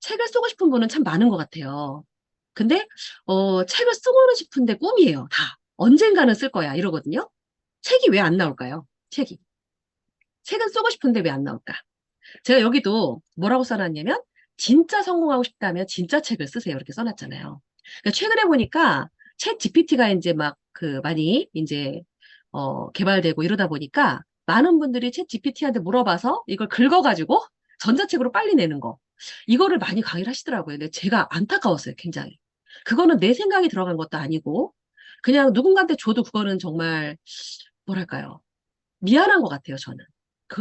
책을 쓰고 싶은 분은 참 많은 것 같아요. 근데, 책을 쓰고는 싶은데 꿈이에요, 다. 언젠가는 쓸 거야, 이러거든요. 책이 왜 안 나올까요? 책이. 책은 쓰고 싶은데 왜 안 나올까? 제가 여기도 뭐라고 써놨냐면, 진짜 성공하고 싶다면 진짜 책을 쓰세요. 이렇게 써놨잖아요. 그러니까 최근에 보니까 챗 GPT가 이제 막 그 많이 이제, 개발되고 이러다 보니까 많은 분들이 챗 GPT한테 물어봐서 이걸 긁어가지고 전자책으로 빨리 내는 거. 이거를 많이 강의를 하시더라고요. 근데 제가 안타까웠어요, 굉장히. 그거는 내 생각이 들어간 것도 아니고, 그냥 누군가한테 줘도 그거는 정말, 뭐랄까요. 미안한 것 같아요, 저는.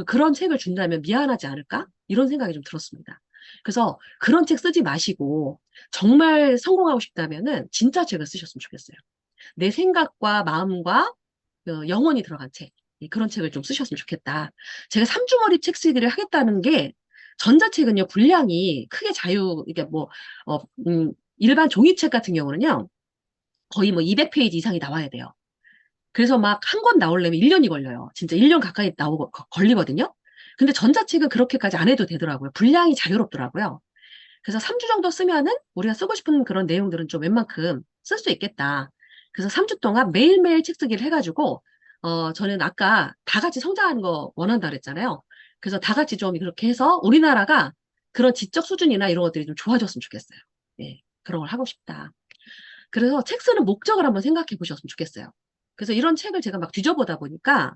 그런 책을 준다면 미안하지 않을까? 이런 생각이 좀 들었습니다. 그래서 그런 책 쓰지 마시고, 정말 성공하고 싶다면은 진짜 책을 쓰셨으면 좋겠어요. 내 생각과 마음과 영혼이 들어간 책. 그런 책을 좀 쓰셨으면 좋겠다. 제가 삼주머니 책 쓰기를 하겠다는 게, 전자책은요, 분량이 크게 이게 뭐, 어, 일반 종이책 같은 경우는요, 거의 뭐 200페이지 이상이 나와야 돼요. 그래서 막 한 권 나오려면 1년이 걸려요. 진짜 1년 가까이 걸리거든요. 근데 전자책은 그렇게까지 안 해도 되더라고요. 분량이 자유롭더라고요. 그래서 3주 정도 쓰면은 우리가 쓰고 싶은 그런 내용들은 좀 웬만큼 쓸 수 있겠다. 그래서 3주 동안 매일매일 책 쓰기를 해가지고, 저는 아까 다 같이 성장하는 거 원한다 그랬잖아요. 그래서 다 같이 좀 그렇게 해서 우리나라가 그런 지적 수준이나 이런 것들이 좀 좋아졌으면 좋겠어요. 예, 그런 걸 하고 싶다. 그래서 책 쓰는 목적을 한번 생각해 보셨으면 좋겠어요. 그래서 이런 책을 제가 막 뒤져보다 보니까,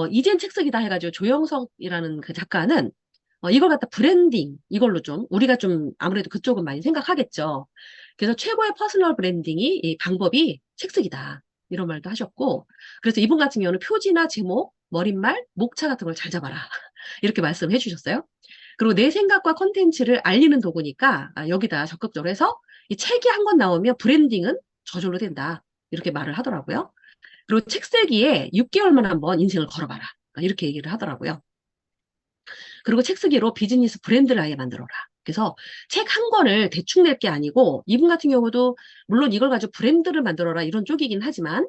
이젠 책 쓰기다 해가지고 조영석이라는 그 작가는 이걸 갖다 브랜딩, 이걸로 좀, 우리가 좀 아무래도 그쪽은 많이 생각하겠죠. 그래서 최고의 퍼스널 브랜딩이, 이 방법이 책 쓰기다. 이런 말도 하셨고, 그래서 이분 같은 경우는 표지나 제목, 머릿말, 목차 같은 걸 잘 잡아라. 이렇게 말씀해 주셨어요. 그리고 내 생각과 컨텐츠를 알리는 도구니까 여기다 적극적으로 해서 이 책이 한 권 나오면 브랜딩은 저절로 된다. 이렇게 말을 하더라고요. 그리고 책 쓰기에 6개월만 한번 인생을 걸어봐라. 이렇게 얘기를 하더라고요. 그리고 책 쓰기로 비즈니스 브랜드를 아예 만들어라. 그래서 책 한 권을 대충 낼 게 아니고, 이분 같은 경우도 물론 이걸 가지고 브랜드를 만들어라 이런 쪽이긴 하지만,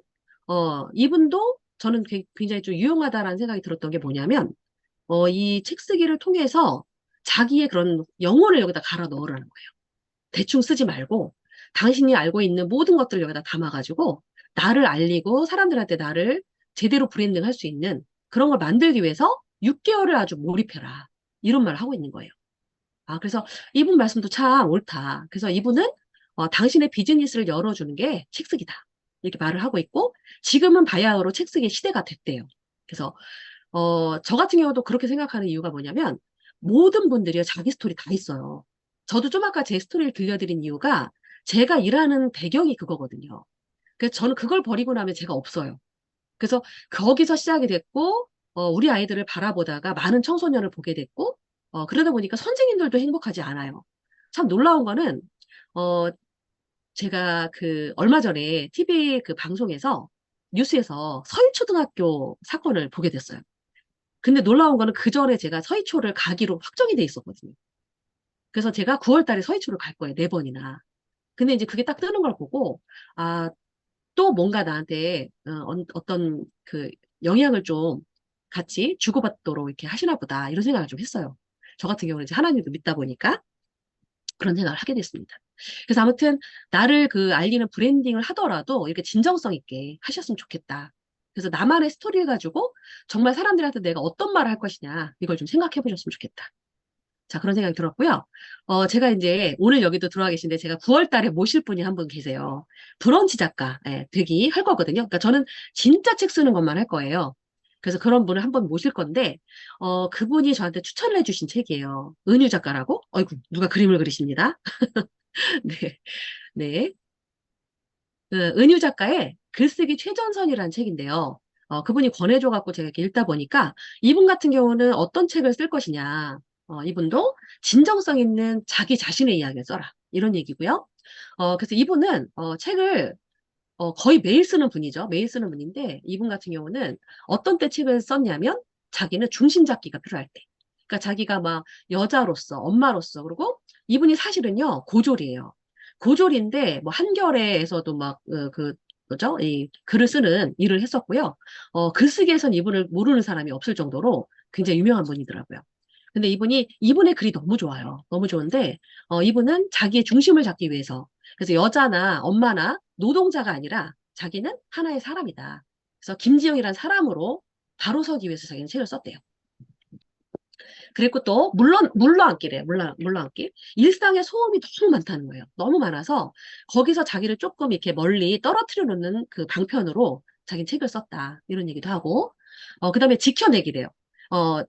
이분도 저는 굉장히 좀 유용하다라는 생각이 들었던 게 뭐냐면, 이 책 쓰기를 통해서 자기의 그런 영혼을 여기다 갈아 넣으라는 거예요. 대충 쓰지 말고 당신이 알고 있는 모든 것들을 여기다 담아가지고 나를 알리고 사람들한테 나를 제대로 브랜딩 할 수 있는 그런 걸 만들기 위해서 6개월을 아주 몰입해라. 이런 말을 하고 있는 거예요. 그래서 이분 말씀도 참 옳다. 그래서 이분은 당신의 비즈니스를 열어주는 게 책쓰기다. 이렇게 말을 하고 있고 지금은 바야흐로 책쓰기 시대가 됐대요. 그래서 저 같은 경우도 그렇게 생각하는 이유가 뭐냐면 모든 분들이 자기 스토리 다 있어요. 저도 좀 아까 제 스토리를 들려드린 이유가 제가 일하는 배경이 그거거든요. 그래서 저는 그걸 버리고 나면 제가 없어요. 그래서 거기서 시작이 됐고, 우리 아이들을 바라보다가 많은 청소년을 보게 됐고, 그러다 보니까 선생님들도 행복하지 않아요. 참 놀라운 거는, 어, 제가 그 얼마 전에 TV 그 방송에서 뉴스에서 서울초등학교 사건을 보게 됐어요. 근데 놀라운 거는 그 전에 제가 서희초를 가기로 확정이 돼 있었거든요. 그래서 제가 9월 달에 서희초를 갈 거예요. 네 번이나. 근데 이제 그게 딱 뜨는 걸 보고, 아, 또 뭔가 나한테 어떤 그 영향을 좀 같이 주고받도록 이렇게 하시나 보다. 이런 생각을 좀 했어요. 저 같은 경우는 이제 하나님도 믿다 보니까 그런 생각을 하게 됐습니다. 그래서 아무튼 나를 그 알리는 브랜딩을 하더라도 이렇게 진정성 있게 하셨으면 좋겠다. 그래서 나만의 스토리를 가지고 정말 사람들한테 내가 어떤 말을 할 것이냐 이걸 좀 생각해 보셨으면 좋겠다. 자, 그런 생각이 들었고요. 제가 이제 오늘 여기도 들어와 계신데 제가 9월 달에 모실 분이 한 분 계세요. 브런치 작가, 예, 되기 할 거거든요. 그러니까 저는 진짜 책 쓰는 것만 할 거예요. 그래서 그런 분을 한 번 모실 건데, 그분이 저한테 추천을 해주신 책이에요. 은유 작가라고? 어이구, 누가 그림을 그리십니다. 네, 네. 은유 작가의 글쓰기 최전선이라는 책인데요. 그분이 권해줘갖고 제가 이렇게 읽다 보니까 이분 같은 경우는 어떤 책을 쓸 것이냐. 이분도 진정성 있는 자기 자신의 이야기를 써라. 이런 얘기고요. 그래서 이분은 책을 거의 매일 쓰는 분이죠. 매일 쓰는 분인데 이분 같은 경우는 어떤 때 책을 썼냐면 자기는 중심 잡기가 필요할 때. 그러니까 자기가 막 여자로서, 엄마로서, 그리고 이분이 사실은요, 고졸이에요. 고졸인데 뭐 한겨레에서도 막 뭐죠? 이 글을 쓰는 일을 했었고요. 글쓰기에선 이분을 모르는 사람이 없을 정도로 굉장히 유명한 분이더라고요. 근데 이분의 글이 너무 좋아요. 너무 좋은데, 이분은 자기의 중심을 잡기 위해서. 그래서 여자나 엄마나 노동자가 아니라 자기는 하나의 사람이다. 그래서 김지영이라는 사람으로 바로 서기 위해서 자기는 책을 썼대요. 그리고 또, 물러앉기래요. 물러앉기. 일상의 소음이 너무 많다는 거예요. 너무 많아서 거기서 자기를 조금 이렇게 멀리 떨어뜨려 놓는 그 방편으로 자기는 책을 썼다. 이런 얘기도 하고, 그 다음에 지켜내기래요.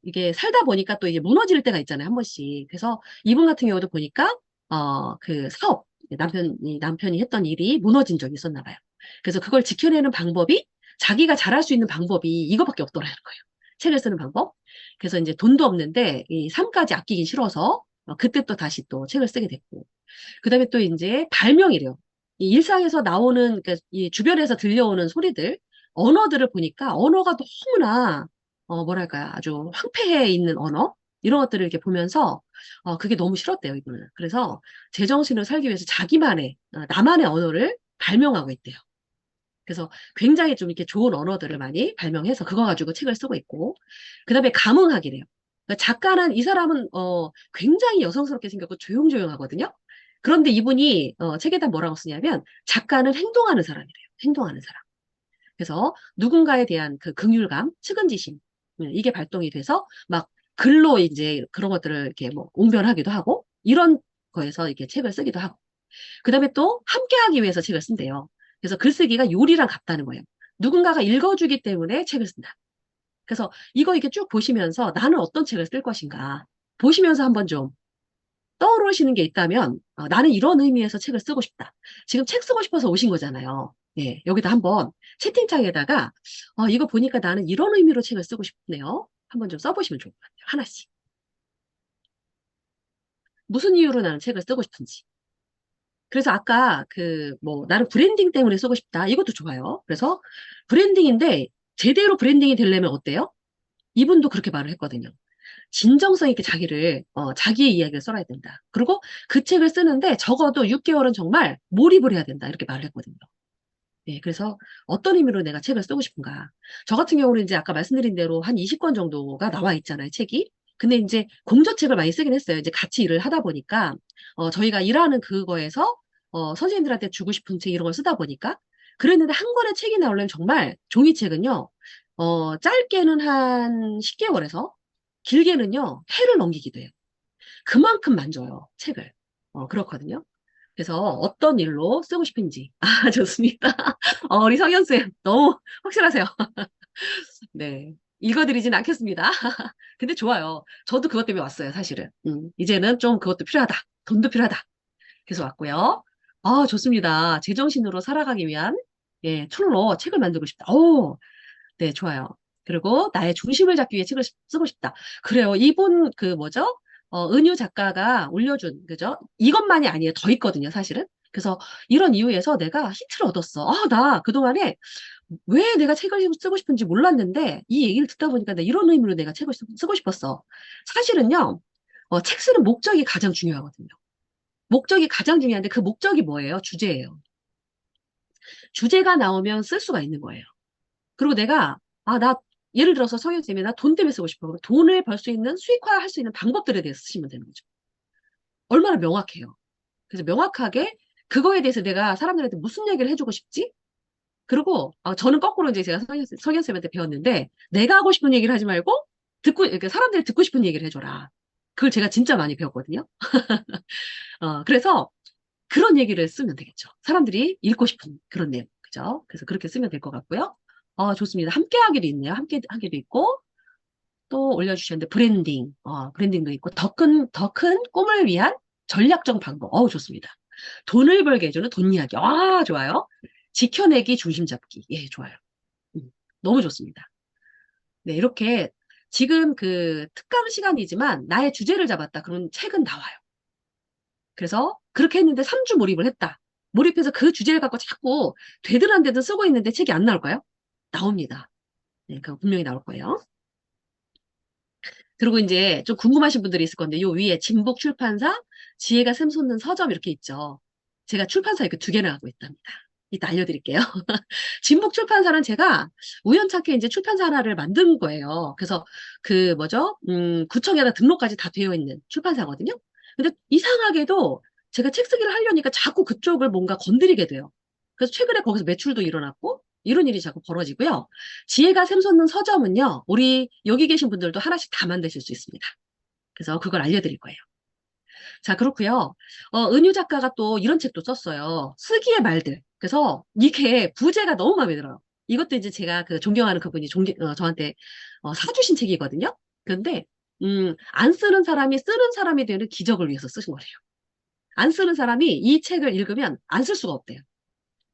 이게 살다 보니까 또 이게 무너질 때가 있잖아요. 한 번씩. 그래서 이분 같은 경우도 보니까, 그 사업, 남편이 했던 일이 무너진 적이 있었나 봐요. 그래서 그걸 지켜내는 방법이 자기가 잘할 수 있는 방법이 이거밖에 없더라는 거예요. 책을 쓰는 방법. 그래서 이제 돈도 없는데 이 삶까지 아끼긴 싫어서 그때 또 다시 또 책을 쓰게 됐고. 그다음에 또 이제 발명이래요. 이 일상에서 나오는 그러니까 이 주변에서 들려오는 소리들, 언어들을 보니까 언어가 너무나 뭐랄까요, 아주 황폐해 있는 언어 이런 것들을 이렇게 보면서 그게 너무 싫었대요, 이분은. 그래서 제정신을 살기 위해서 자기만의 나만의 언어를 발명하고 있대요. 그래서 굉장히 좀 이렇게 좋은 언어들을 많이 발명해서 그거 가지고 책을 쓰고 있고, 그 다음에 감흥학이래요. 그러니까 작가는 이 사람은 굉장히 여성스럽게 생겼고 조용조용하거든요. 그런데 이분이 책에다 뭐라고 쓰냐면 작가는 행동하는 사람이래요. 행동하는 사람. 그래서 누군가에 대한 그 긍휼감, 측은지심 이게 발동이 돼서 막 글로 이제 그런 것들을 이렇게 뭐 옹변하기도 하고 이런 거에서 이렇게 책을 쓰기도 하고. 그다음에 또 함께하기 위해서 책을 쓴대요. 그래서 글쓰기가 요리랑 같다는 거예요. 누군가가 읽어주기 때문에 책을 쓴다. 그래서 이거 이렇게 쭉 보시면서 나는 어떤 책을 쓸 것인가 보시면서 한번 좀 떠오르시는 게 있다면 나는 이런 의미에서 책을 쓰고 싶다. 지금 책 쓰고 싶어서 오신 거잖아요. 예, 여기다 한번 채팅창에다가 이거 보니까 나는 이런 의미로 책을 쓰고 싶네요. 한번 좀 써보시면 좋을 것 같아요. 하나씩. 무슨 이유로 나는 책을 쓰고 싶은지. 그래서 아까 뭐, 나는 브랜딩 때문에 쓰고 싶다. 이것도 좋아요. 그래서 브랜딩인데, 제대로 브랜딩이 되려면 어때요? 이분도 그렇게 말을 했거든요. 진정성 있게 자기의 이야기를 써야 된다. 그리고 그 책을 쓰는데 적어도 6개월은 정말 몰입을 해야 된다. 이렇게 말을 했거든요. 예, 그래서 어떤 의미로 내가 책을 쓰고 싶은가. 저 같은 경우는 이제 아까 말씀드린 대로 한 20권 정도가 나와 있잖아요, 책이. 근데 이제 공저책을 많이 쓰긴 했어요. 이제 같이 일을 하다 보니까, 저희가 일하는 그거에서, 선생님들한테 주고 싶은 책 이런 걸 쓰다 보니까, 그랬는데 한 권의 책이 나오려면 정말 종이책은요, 짧게는 한 10개월에서, 길게는요, 해를 넘기기도 해요. 그만큼 만져요, 책을. 그렇거든요. 그래서 어떤 일로 쓰고 싶은지. 아, 좋습니다. 우리 성현쌤, 너무 확실하세요. 네. 읽어드리진 않겠습니다. 근데 좋아요. 저도 그것 때문에 왔어요, 사실은. 이제는 좀 그것도 필요하다. 돈도 필요하다. 그래서 왔고요. 아, 좋습니다. 제정신으로 살아가기 위한, 예, 툴로 책을 만들고 싶다. 오, 네, 좋아요. 그리고 나의 중심을 잡기 위해 책을 쓰고 싶다. 그래요. 이분, 뭐죠? 은유 작가가 올려준, 그죠? 이것만이 아니에요. 더 있거든요, 사실은. 그래서 이런 이유에서 내가 힌트를 얻었어. 나 그동안에 왜 내가 책을 쓰고 싶은지 몰랐는데 이 얘기를 듣다 보니까 내가 이런 의미로 내가 책을 쓰고 싶었어. 사실은요, 책 쓰는 목적이 가장 중요하거든요. 목적이 가장 중요한데 그 목적이 뭐예요? 주제예요. 주제가 나오면 쓸 수가 있는 거예요. 그리고 나, 예를 들어서 성현쌤이 나 돈 때문에 쓰고 싶어. 그럼 돈을 벌 수 있는, 수익화 할 수 있는 방법들에 대해서 쓰시면 되는 거죠. 얼마나 명확해요. 그래서 명확하게 그거에 대해서 내가 사람들한테 무슨 얘기를 해주고 싶지? 그리고 저는 거꾸로 이제 제가 성현쌤한테 배웠는데 내가 하고 싶은 얘기를 하지 말고 이렇게 사람들이 듣고 싶은 얘기를 해줘라. 그걸 제가 진짜 많이 배웠거든요. 그래서 그런 얘기를 쓰면 되겠죠. 사람들이 읽고 싶은 그런 내용. 그죠? 그래서 그렇게 쓰면 될 것 같고요. 좋습니다. 함께 하기도 있네요. 함께 하기도 있고, 또 올려주셨는데, 브랜딩. 브랜딩도 있고, 더 큰 꿈을 위한 전략적 방법. 좋습니다. 돈을 벌게 해주는 돈 이야기. 좋아요. 지켜내기, 중심 잡기. 예, 좋아요. 너무 좋습니다. 네, 이렇게 지금 특강 시간이지만 나의 주제를 잡았다. 그런 책은 나와요. 그래서 그렇게 했는데 3주 몰입을 했다. 몰입해서 그 주제를 갖고 자꾸 되든 안 되든 쓰고 있는데 책이 안 나올까요? 나옵니다. 네, 그거 분명히 나올 거예요. 그리고 이제 좀 궁금하신 분들이 있을 건데, 요 위에 진북 출판사, 지혜가 샘솟는 서점 이렇게 있죠. 제가 출판사 이렇게 2개나 하고 있답니다. 이따 알려드릴게요. 진북 출판사는 제가 우연찮게 이제 출판사 하나를 만든 거예요. 그래서 그 뭐죠? 구청에다 등록까지 다 되어 있는 출판사거든요. 근데 이상하게도 제가 책 쓰기를 하려니까 자꾸 그쪽을 뭔가 건드리게 돼요. 그래서 최근에 거기서 매출도 일어났고 이런 일이 자꾸 벌어지고요. 지혜가 샘솟는 서점은요. 우리 여기 계신 분들도 하나씩 다 만드실 수 있습니다. 그래서 그걸 알려드릴 거예요. 자, 그렇고요. 은유 작가가 또 이런 책도 썼어요. 슬기의 말들. 그래서 이게 부제가 너무 마음에 들어요. 이것도 이제 제가 그 존경하는 그분이 저한테 사주신 책이거든요. 그런데 안 쓰는 사람이 쓰는 사람이 되는 기적을 위해서 쓰신 거래요. 안 쓰는 사람이 이 책을 읽으면 안 쓸 수가 없대요.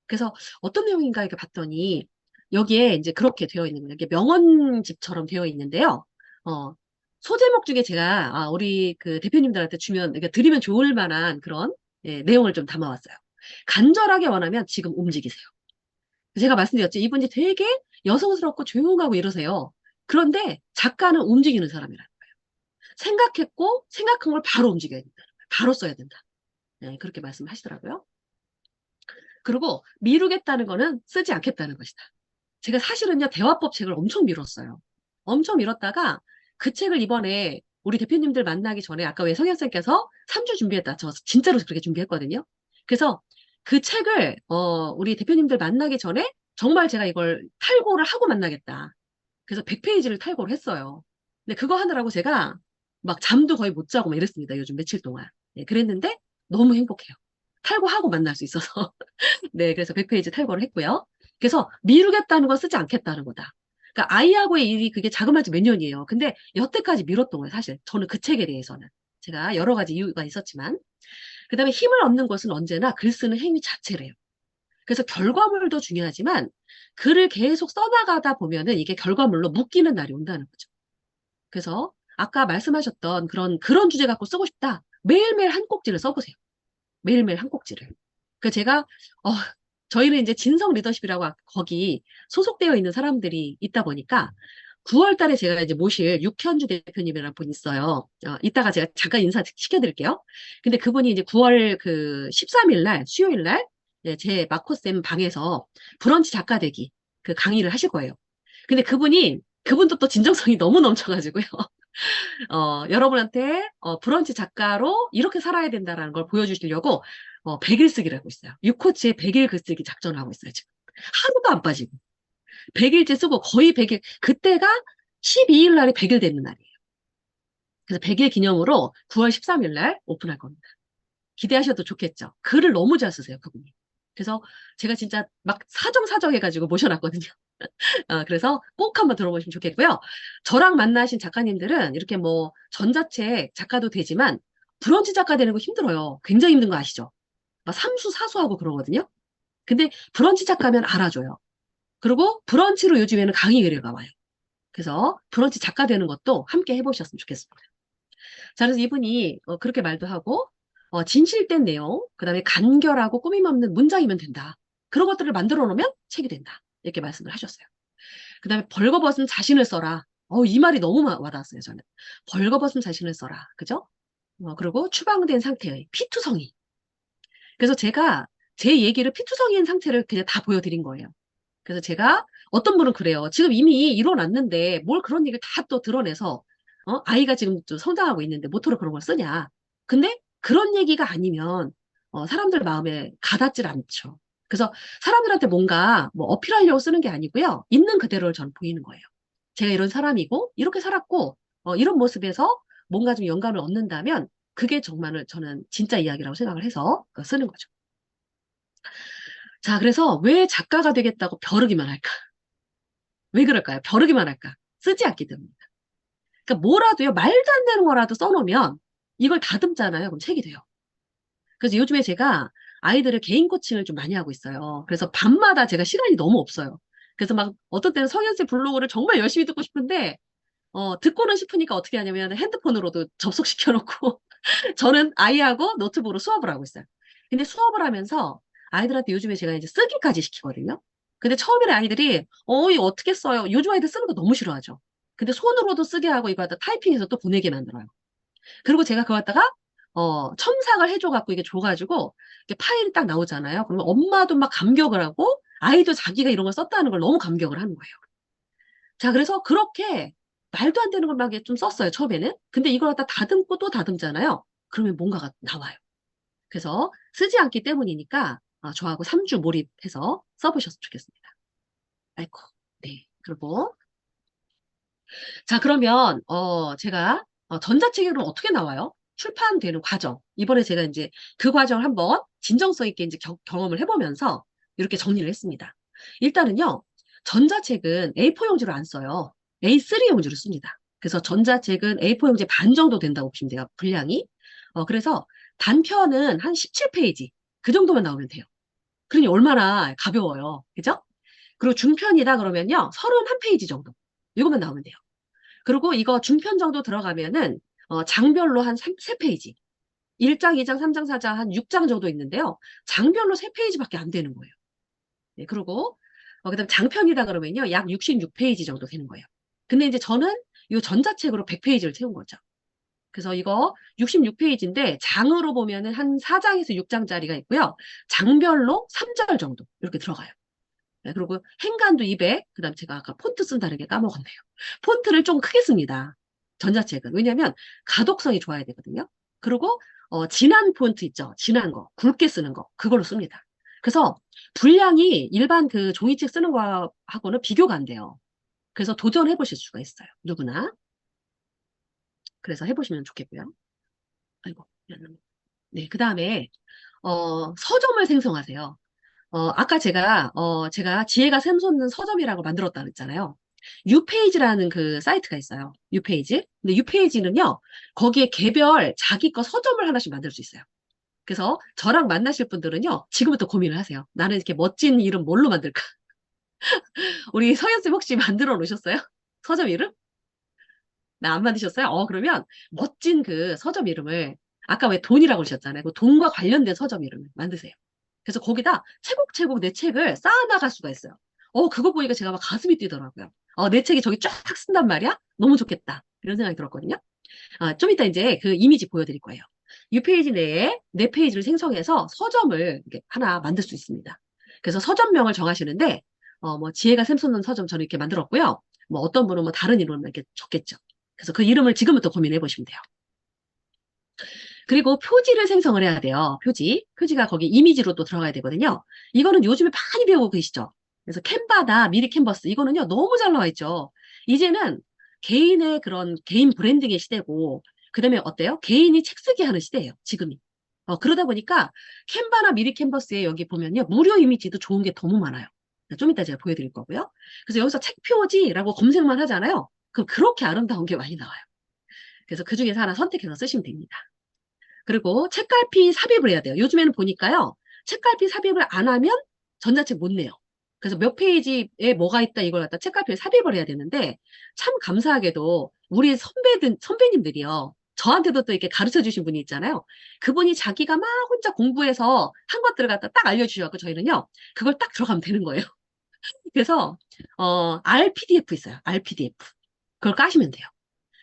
그래서 어떤 내용인가 이렇게 봤더니 여기에 이제 그렇게 되어 있는 거예요. 이게 명언집처럼 되어 있는데요. 어, 소제목 중에 제가 우리 그 대표님들한테 주면 그러니까 드리면 좋을 만한 그런 내용을 좀 담아왔어요. 간절하게 원하면 지금 움직이세요. 제가 말씀드렸죠. 이분이 되게 여성스럽고 조용하고 이러세요. 그런데 작가는 움직이는 사람이라는 거예요. 생각했고 생각한 걸 바로 움직여야 된다. 바로 써야 된다. 네, 그렇게 말씀하시더라고요. 그리고 미루겠다는 거는 쓰지 않겠다는 것이다. 제가 사실은요, 대화법 책을 엄청 미뤘어요. 엄청 미뤘다가 그 책을 이번에 우리 대표님들 만나기 전에 아까 왜 성현쌤께서 3주 준비했다. 저 진짜로 그렇게 준비했거든요. 그래서 그 책을, 우리 대표님들 만나기 전에 정말 제가 이걸 탈고를 하고 만나겠다. 그래서 100페이지를 탈고를 했어요. 근데 그거 하느라고 제가 막 잠도 거의 못 자고 막 이랬습니다. 요즘 며칠 동안. 네, 그랬는데 너무 행복해요. 탈고하고 만날 수 있어서. 네, 그래서 100페이지 탈거를 했고요. 그래서 미루겠다는 건 쓰지 않겠다는 거다. 그러니까 아이하고의 일이 그게 자그마치 몇 년이에요. 근데 여태까지 미뤘던 거예요, 사실. 저는 그 책에 대해서는. 제가 여러 가지 이유가 있었지만. 그 다음에 힘을 얻는 것은 언제나 글 쓰는 행위 자체래요. 그래서 결과물도 중요하지만 글을 계속 써나가다 보면은 이게 결과물로 묶이는 날이 온다는 거죠. 그래서 아까 말씀하셨던 그런 주제 갖고 쓰고 싶다. 매일매일 한 꼭지를 써보세요. 매일매일 한 꼭지를. 그 제가 어, 저희는 이제 진성 리더십이라고 거기 소속되어 있는 사람들이 있다 보니까 9월 달에 제가 이제 모실 육현주 대표님이라는 분이 있어요. 이따가 제가 잠깐 인사 시켜드릴게요. 근데 그분이 이제 9월 그 13일 날, 수요일 날, 제 마코쌤 방에서 브런치 작가 되기 그 강의를 하실 거예요. 근데 그분도 또 진정성이 너무 넘쳐가지고요. 여러분한테 브런치 작가로 이렇게 살아야 된다라는 걸 보여주시려고 100일 쓰기를 하고 있어요. 6코치의 100일 글쓰기 작전을 하고 있어요, 지금. 하루도 안 빠지고. 100일째 쓰고 거의 100일, 그때가 12일 날이 100일 되는 날이에요. 그래서 100일 기념으로 9월 13일 날 오픈할 겁니다. 기대하셔도 좋겠죠. 글을 너무 잘 쓰세요, 그분이. 그래서 제가 진짜 막 사정사정 해가지고 모셔놨거든요. 그래서 꼭 한번 들어보시면 좋겠고요. 저랑 만나신 작가님들은 이렇게 뭐 전자책 작가도 되지만 브런치 작가 되는 거 힘들어요. 굉장히 힘든 거 아시죠? 막 삼수 사수하고 그러거든요. 근데 브런치 작가면 알아줘요. 그리고 브런치로 요즘에는 강의 의뢰가 와요. 그래서 브런치 작가 되는 것도 함께 해보셨으면 좋겠습니다. 자, 그래서 이분이 그렇게 말도 하고 진실된 내용, 그다음에 간결하고 꾸밈 없는 문장이면 된다. 그런 것들을 만들어 놓으면 책이 된다. 이렇게 말씀을 하셨어요. 그다음에 벌거벗은 자신을 써라. 이 말이 너무 와닿았어요, 저는. 벌거벗은 자신을 써라. 그죠? 그리고 추방된 상태의 피투성이. 그래서 제가 제 얘기를 피투성이인 상태를 그냥 다 보여드린 거예요. 그래서 제가 어떤 분은 그래요. 지금 이미 일어났는데 뭘 그런 얘기를 다 또 드러내서 아이가 지금 좀 성장하고 있는데 모토로 그런 걸 쓰냐. 근데 그런 얘기가 아니면 사람들 마음에 가닿질 않죠. 그래서 사람들한테 뭔가 뭐 어필하려고 쓰는 게 아니고요. 있는 그대로를 저는 보이는 거예요. 제가 이런 사람이고 이렇게 살았고 이런 모습에서 뭔가 좀 영감을 얻는다면 그게 정말 저는 진짜 이야기라고 생각을 해서 쓰는 거죠. 자, 그래서 왜 작가가 되겠다고 벼르기만 할까? 왜 그럴까요? 벼르기만 할까? 쓰지 않기 때문입니다. 그러니까 뭐라도요, 말도 안 되는 거라도 써놓으면 이걸 다듬잖아요. 그럼 책이 돼요. 그래서 요즘에 제가 아이들을 개인 코칭을 좀 많이 하고 있어요. 그래서 밤마다 제가 시간이 너무 없어요. 그래서 막 어떤 때는 성현씨 블로그를 정말 열심히 듣고 싶은데 듣고는 싶으니까 어떻게 하냐면 핸드폰으로도 접속시켜 놓고 저는 아이하고 노트북으로 수업을 하고 있어요. 근데 수업을 하면서 아이들한테 요즘에 제가 이제 쓰기까지 시키거든요. 근데 처음에는 아이들이 이거 어떻게 써요? 요즘 아이들 쓰는 거 너무 싫어하죠. 근데 손으로도 쓰게 하고 이거 갖다 타이핑해서 또 보내게 만들어요. 그리고 제가 그거 갖다가 첨삭을 해줘갖고 이게 줘가지고, 이게 파일이 딱 나오잖아요. 그러면 엄마도 막 감격을 하고, 아이도 자기가 이런 걸 썼다는 걸 너무 감격을 하는 거예요. 자, 그래서 그렇게 말도 안 되는 걸 막 좀 썼어요, 처음에는. 근데 이걸 갖다 다듬고 또 다듬잖아요. 그러면 뭔가가 나와요. 그래서 쓰지 않기 때문이니까, 저하고 3주 몰입해서 써보셨으면 좋겠습니다. 아이고, 네. 그리고, 자, 그러면, 제가, 전자책으로 어떻게 나와요? 출판되는 과정. 이번에 제가 이제 그 과정을 한번 진정성 있게 이제 경험을 해보면서 이렇게 정리를 했습니다. 일단은요, 전자책은 A4 용지로 안 써요. A3 용지로 씁니다. 그래서 전자책은 A4 용지 반 정도 된다고 보시면 돼요. 분량이. 그래서 단편은 한 17페이지. 그 정도만 나오면 돼요. 그러니 얼마나 가벼워요. 그죠? 그리고 중편이다 그러면요, 31페이지 정도. 이것만 나오면 돼요. 그리고 이거 중편 정도 들어가면은 장별로 한 3페이지. 1장, 2장, 3장, 4장 한 6장 정도 있는데요. 장별로 3페이지밖에 안 되는 거예요. 네, 그리고 그다음 장편이다 그러면요. 약 66페이지 정도 되는 거예요. 근데 이제 저는 이 전자책으로 100페이지를 채운 거죠. 그래서 이거 66페이지인데 장으로 보면은 한 4장에서 6장짜리가 있고요. 장별로 3절 정도 이렇게 들어가요. 네, 그리고 행간도 200, 그 다음 제가 아까 폰트 쓴다는 게 까먹었네요. 폰트를 좀 크게 씁니다. 전자책은. 왜냐면 가독성이 좋아야 되거든요. 그리고 진한 폰트 있죠. 진한 거, 굵게 쓰는 거, 그걸로 씁니다. 그래서 분량이 일반 그 종이책 쓰는 거하고는 비교가 안 돼요. 그래서 도전해 보실 수가 있어요. 누구나. 그래서 해보시면 좋겠고요. 아이고, 미안합니다. 네, 그 다음에 서점을 생성하세요. 아까 제가 지혜가 샘솟는 서점이라고 만들었다 그랬잖아요. 유페이지라는 그 사이트가 있어요. 유페이지. 근데 유페이지는요, 거기에 개별 자기 거 서점을 하나씩 만들 수 있어요. 그래서 저랑 만나실 분들은요, 지금부터 고민을 하세요. 나는 이렇게 멋진 이름 뭘로 만들까? 우리 서현쌤 혹시 만들어 놓으셨어요? 서점 이름? 나 안 만드셨어요? 그러면 멋진 그 서점 이름을, 아까 왜 돈이라고 그러셨잖아요. 그 돈과 관련된 서점 이름을 만드세요. 그래서 거기다 차곡차곡 내 책을 쌓아나갈 수가 있어요. 그거 보니까 제가 막 가슴이 뛰더라고요. 내 책이 저기 쫙 쓴단 말이야? 너무 좋겠다. 이런 생각이 들었거든요. 좀 이따 이제 그 이미지 보여드릴 거예요. 이 페이지 내에 네 페이지를 생성해서 서점을 이렇게 하나 만들 수 있습니다. 그래서 서점명을 정하시는데, 뭐, 지혜가 샘솟는 서점 저는 이렇게 만들었고요. 뭐, 어떤 분은 뭐, 다른 이름을 이렇게 적겠죠. 그래서 그 이름을 지금부터 고민해 보시면 돼요. 그리고 표지를 생성을 해야 돼요. 표지. 표지가 거기 이미지로 또 들어가야 되거든요. 이거는 요즘에 많이 배우고 계시죠? 그래서 캔바다, 미리 캔버스. 이거는요, 너무 잘 나와 있죠. 이제는 개인의 그런 개인 브랜딩의 시대고, 그 다음에 어때요? 개인이 책 쓰기 하는 시대예요. 지금이. 그러다 보니까 캔바나 미리 캔버스에 여기 보면요, 무료 이미지도 좋은 게 너무 많아요. 좀 이따 제가 보여드릴 거고요. 그래서 여기서 책 표지라고 검색만 하잖아요. 그럼 그렇게 아름다운 게 많이 나와요. 그래서 그 중에서 하나 선택해서 쓰시면 됩니다. 그리고 책갈피 삽입을 해야 돼요. 요즘에는 보니까요, 책갈피 삽입을 안 하면 전자책 못 내요. 그래서 몇 페이지에 뭐가 있다 이걸 갖다 책갈피를 삽입을 해야 되는데, 참 감사하게도 우리 선배님들이요. 저한테도 또 이렇게 가르쳐 주신 분이 있잖아요. 그분이 자기가 막 혼자 공부해서 한 것들을 갖다 딱 알려주셔갖고 저희는요, 그걸 딱 들어가면 되는 거예요. 그래서, RPDF 있어요. RPDF. 그걸 까시면 돼요.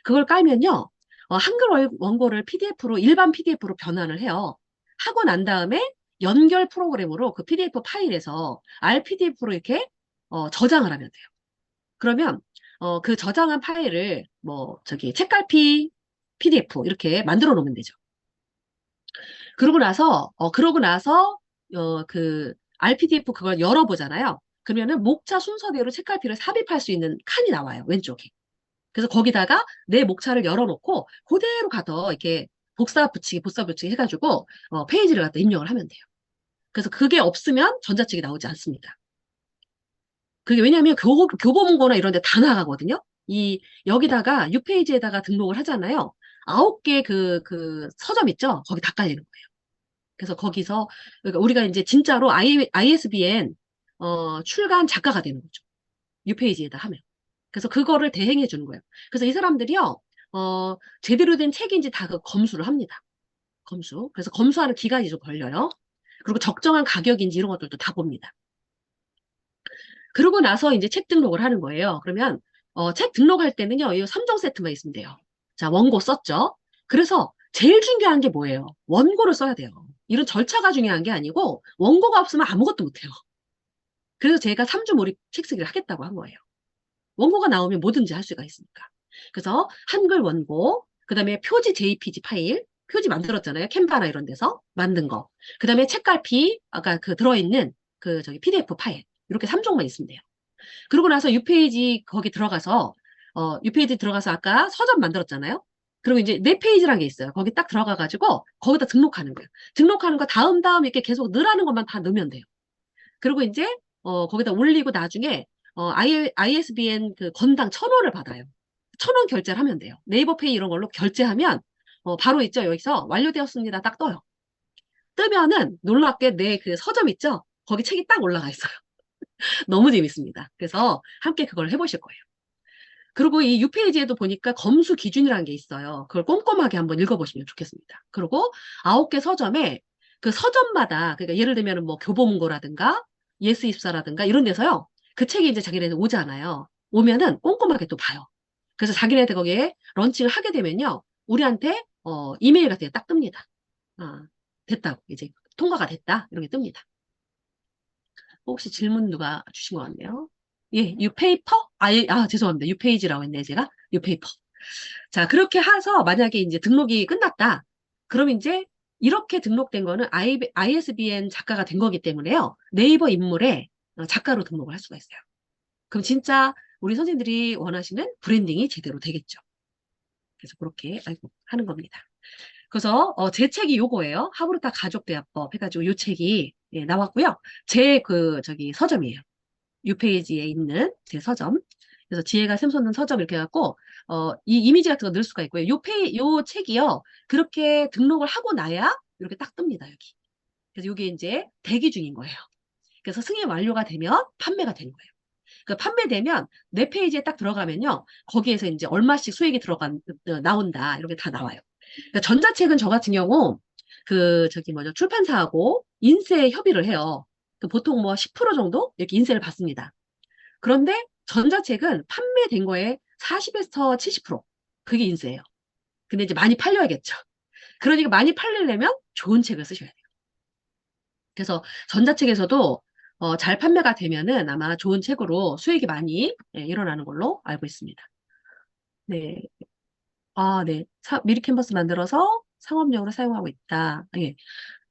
그걸 깔면요, 한글 원고를 PDF로, 일반 PDF로 변환을 해요. 하고 난 다음에 연결 프로그램으로 그 PDF 파일에서 RPDF로 이렇게 저장을 하면 돼요. 그러면 그 저장한 파일을 뭐 저기 책갈피 PDF 이렇게 만들어 놓으면 되죠. 그러고 나서 그 RPDF 그걸 열어보잖아요. 그러면은 목차 순서대로 책갈피를 삽입할 수 있는 칸이 나와요. 왼쪽에. 그래서 거기다가 내 목차를 열어놓고 그대로 가서 이렇게 복사 붙이기 해가지고 페이지를 갖다 입력을 하면 돼요. 그래서 그게 없으면 전자책이 나오지 않습니다. 그게 왜냐하면 교보문고나 이런 데 다 나가거든요. 여기다가 6페이지에다가 등록을 하잖아요. 9개 그 서점 있죠? 거기 다 깔리는 거예요. 그래서 거기서 그러니까 우리가 이제 진짜로 ISBN 출간 작가가 되는 거죠. 6페이지에다 하면. 그래서 그거를 대행해 주는 거예요. 그래서 이 사람들이요, 제대로 된 책인지 다 그 검수를 합니다. 검수. 그래서 검수하는 기간이 좀 걸려요. 그리고 적정한 가격인지 이런 것들도 다 봅니다. 그러고 나서 이제 책 등록을 하는 거예요. 그러면, 책 등록할 때는요, 이 3종 세트만 있으면 돼요. 자, 원고 썼죠? 그래서 제일 중요한 게 뭐예요? 원고를 써야 돼요. 이런 절차가 중요한 게 아니고 원고가 없으면 아무것도 못해요. 그래서 제가 3주 몰입 책쓰기를 하겠다고 한 거예요. 원고가 나오면 뭐든지 할 수가 있으니까. 그래서 한글 원고, 그 다음에 표지 JPG 파일, 표지 만들었잖아요. 캔바나 이런 데서 만든 거. 그 다음에 책갈피, 아까 그 들어있는 그 저기 PDF 파일. 이렇게 3종만 있으면 돼요. 그러고 나서 6페이지 거기 들어가서, 6페이지 들어가서 아까 서점 만들었잖아요. 그리고 이제 4페이지라는 게 있어요. 거기 딱 들어가가지고 거기다 등록하는 거예요. 등록하는 거 다음 이렇게 계속 늘하는 것만 다 넣으면 돼요. 그리고 이제 거기다 올리고 나중에 ISBN 그 건당 1,000원을 받아요. 1,000원 결제를 하면 돼요. 네이버페이 이런 걸로 결제하면 바로 있죠. 여기서 완료되었습니다. 딱 떠요. 뜨면은 놀랍게 내 그 서점 있죠? 거기 책이 딱 올라가 있어요. 너무 재밌습니다. 그래서 함께 그걸 해보실 거예요. 그리고 이 6페이지에도 보니까 검수 기준이라는 게 있어요. 그걸 꼼꼼하게 한번 읽어보시면 좋겠습니다. 그리고 9개 서점에 그 서점마다, 그러니까 예를 들면 뭐 교보문고라든가 예스입사라든가 이런 데서요. 그 책이 이제 자기네들 오잖아요. 오면은 꼼꼼하게 또 봐요. 그래서 자기네들 거기에 런칭을 하게 되면요. 우리한테 이메일 같은 게 딱 뜹니다. 아, 됐다고. 이제 통과가 됐다. 이런 게 뜹니다. 혹시 질문 누가 주신 것 같네요. 예, 유페이퍼? 죄송합니다. 유페이지라고 했네, 제가. 유페이퍼. 자, 그렇게 해서 만약에 이제 등록이 끝났다. 그럼 이제 이렇게 등록된 거는 ISBN 작가가 된 거기 때문에요. 네이버 인물에 작가로 등록을 할 수가 있어요. 그럼 진짜 우리 선생님들이 원하시는 브랜딩이 제대로 되겠죠. 그래서 그렇게 하는 겁니다. 그래서 제 책이 요거예요. 하브르타 가족대화법 해가지고 요 책이 예, 나왔고요. 제 그 저기 서점이에요. 6페이지에 있는 제 서점. 그래서 지혜가 샘솟는 서점 이렇게 해갖고, 이 이미지 같은 거 넣을 수가 있고요. 요 책이요. 그렇게 등록을 하고 나야 이렇게 딱 뜹니다, 여기. 그래서 이게 이제 대기 중인 거예요. 그래서 승인 완료가 되면 판매가 되는 거예요. 그 판매되면 내 페이지에 딱 들어가면요. 거기에서 이제 얼마씩 수익이 나온다. 이렇게 다 나와요. 그러니까 전자책은 저 같은 경우, 저기 뭐죠, 출판사하고 인쇄 협의를 해요. 그 보통 뭐 10% 정도 이렇게 인쇄를 받습니다. 그런데 전자책은 판매된 거에 40에서 70% 그게 인쇄예요. 근데 이제 많이 팔려야겠죠. 그러니까 많이 팔리려면 좋은 책을 쓰셔야 돼요. 그래서 전자책에서도 잘 판매가 되면은 아마 좋은 책으로 수익이 많이 예, 일어나는 걸로 알고 있습니다. 네. 아, 네. 미리 캔버스 만들어서 상업용으로 사용하고 있다. 예.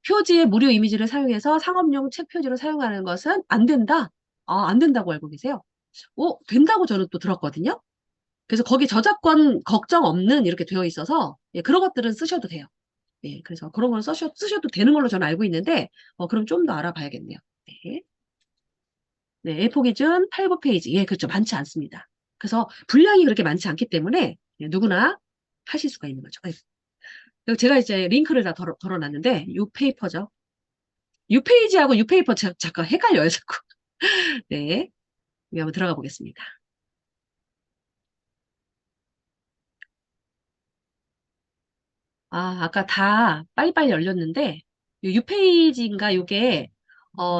표지의 무료 이미지를 사용해서 상업용 책 표지로 사용하는 것은 안 된다. 안 된다고 알고 계세요? 된다고 저는 또 들었거든요. 그래서 거기 저작권 걱정 없는 이렇게 되어 있어서 예, 그런 것들은 쓰셔도 돼요. 예, 그래서 그런 건 쓰셔도 되는 걸로 저는 알고 있는데 그럼 좀 더 알아봐야겠네요. 네. 네, A4 기준 8, 9페이지. 예, 그렇죠. 많지 않습니다. 그래서 분량이 그렇게 많지 않기 때문에 예, 누구나 하실 수가 있는 거죠. 예. 그리고 제가 이제 링크를 다 놨는데 6페이퍼죠. 6페이지하고 6페이퍼 잠깐 헷갈려요, 자꾸. 네, 여기 한번 들어가 보겠습니다. 아까 다 빨리빨리 열렸는데, 6페이지인가 요게,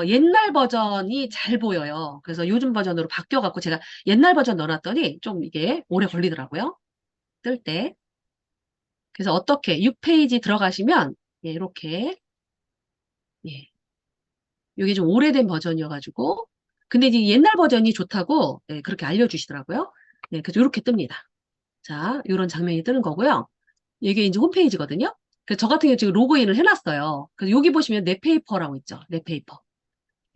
옛날 버전이 잘 보여요. 그래서 요즘 버전으로 바뀌어갖고 제가 옛날 버전 넣어놨더니 좀 이게 오래 걸리더라고요. 뜰 때. 그래서 어떻게, 6페이지 들어가시면, 예, 이렇게, 예, 요게 좀 오래된 버전이어가지고, 근데 이제 옛날 버전이 좋다고, 예, 그렇게 알려주시더라고요. 예, 그래서 이렇게 뜹니다. 자, 요런 장면이 뜨는 거고요. 이게 이제 홈페이지거든요. 그래서 저 같은 경우 지금 로그인을 해놨어요. 그래서 여기 보시면 넷페이퍼라고 있죠. 넷페이퍼.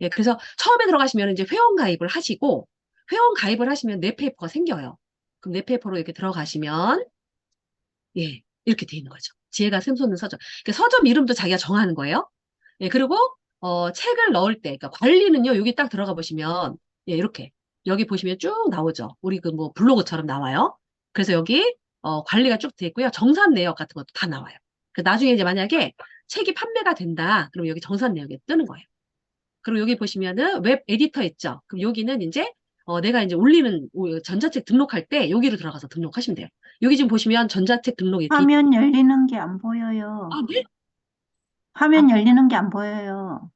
예, 그래서 처음에 들어가시면 이제 회원 가입을 하시고, 회원 가입을 하시면 넷페이퍼가 생겨요. 그럼 넷페이퍼로 이렇게 들어가시면, 예, 이렇게 돼 있는 거죠. 지혜가 샘솟는 서점. 그러니까 서점 이름도 자기가 정하는 거예요. 예, 그리고, 책을 넣을 때, 그러니까 관리는요, 여기 딱 들어가 보시면, 예, 이렇게. 여기 보시면 쭉 나오죠. 우리 그 뭐 블로그처럼 나와요. 그래서 여기, 관리가 쭉 돼 있고요. 정산 내역 같은 것도 다 나와요. 그 나중에 이제 만약에 책이 판매가 된다. 그럼 여기 정산 내역에 뜨는 거예요. 그리고 여기 보시면은 웹 에디터 있죠. 그럼 여기는 이제, 내가 이제 올리는 전자책 등록할 때 여기로 들어가서 등록하시면 돼요. 여기 지금 보시면 전자책 등록 이렇게, 화면 열리는 게 안 보여요. 네? 아, 화면 열리는 게 안 보여요.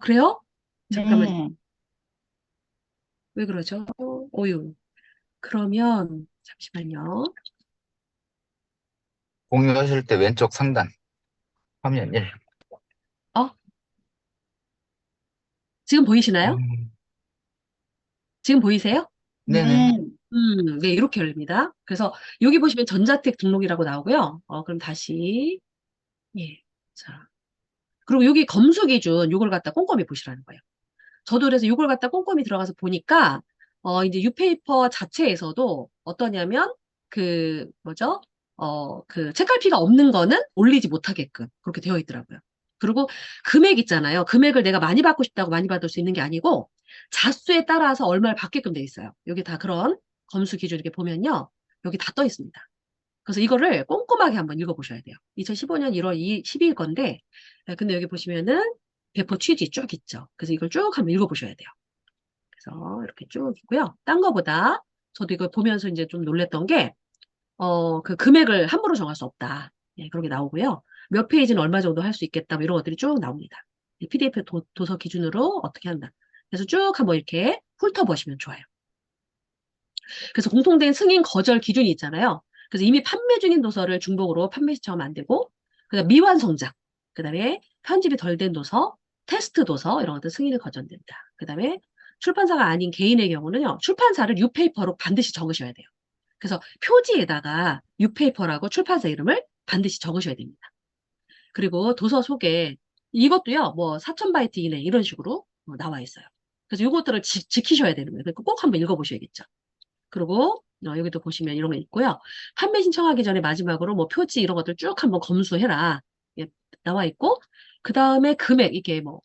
그래요? 잠깐만, 네. 왜 그러죠? 오유. 그러면, 잠시만요. 공유하실 때 왼쪽 상단 화면 1. 어? 지금 보이시나요? 지금 보이세요? 네네. 네. 네, 이렇게 열립니다. 그래서 여기 보시면 전자택 등록이라고 나오고요. 그럼 다시, 예. 자. 그리고 여기 검수 기준, 요걸 갖다 꼼꼼히 보시라는 거예요. 저도 그래서 이걸 갖다 꼼꼼히 들어가서 보니까, 이제 유페이퍼 자체에서도 어떠냐면, 뭐죠? 그 책갈피가 없는 거는 올리지 못하게끔 그렇게 되어 있더라고요. 그리고 금액 있잖아요. 금액을 내가 많이 받고 싶다고 많이 받을 수 있는 게 아니고, 자수에 따라서 얼마를 받게끔 돼 있어요. 여기 다 그런 검수 기준 이렇게 보면요. 여기 다 떠 있습니다. 그래서 이거를 꼼꼼하게 한번 읽어보셔야 돼요. 2015년 1월 12일 건데, 근데 여기 보시면은 배포 취지 쭉 있죠. 그래서 이걸 쭉 한번 읽어보셔야 돼요. 그래서 이렇게 쭉 있고요. 딴 거보다 저도 이걸 보면서 이제 좀 놀랬던 게, 그 금액을 함부로 정할 수 없다. 예, 그런 게 나오고요. 몇 페이지는 얼마 정도 할 수 있겠다. 뭐 이런 것들이 쭉 나옵니다. PDF 도서 기준으로 어떻게 한다. 그래서 쭉 한번 이렇게 훑어보시면 좋아요. 그래서 공통된 승인 거절 기준이 있잖아요. 그래서 이미 판매 중인 도서를 중복으로 판매 시청 안 되고, 그다음 미완성작, 그다음에 편집이 덜 된 도서, 테스트 도서 이런 것들 승인을 거절된다. 그다음에 출판사가 아닌 개인의 경우는요, 출판사를 유페이퍼로 반드시 적으셔야 돼요. 그래서 표지에다가 유페이퍼라고 출판사 이름을 반드시 적으셔야 됩니다. 그리고 도서 소개 이것도요, 뭐 4,000바이트 이내 이런 식으로 나와 있어요. 그래서 이것들을 지키셔야 되는 거예요. 그러니까 꼭 한번 읽어보셔야겠죠. 그리고 여기도 보시면 이런 거 있고요. 판매 신청하기 전에 마지막으로 뭐 표지 이런 것들 쭉 한번 검수해라. 예, 나와 있고 그 다음에 금액 이게 뭐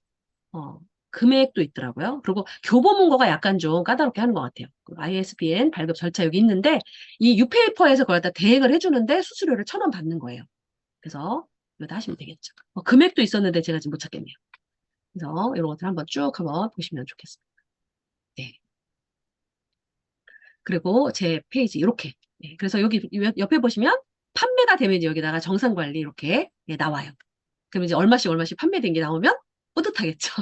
금액도 있더라고요. 그리고 교보 문고가 약간 좀 까다롭게 하는 것 같아요. 그 ISBN 발급 절차 여기 있는데 이 유페이퍼에서 그걸 다 대행을 해주는데 수수료를 1,000원 받는 거예요. 그래서 이거 다 하시면 되겠죠. 금액도 있었는데 제가 지금 못 찾겠네요. 그래서 이런 것들 한번 쭉 한번 보시면 좋겠습니다. 네. 그리고 제 페이지 이렇게. 예, 그래서 여기 옆에 보시면 판매가 되면 이제 여기다가 정산관리 이렇게 예, 나와요. 그럼 이제 얼마씩 얼마씩 판매된 게 나오면 뿌듯하겠죠.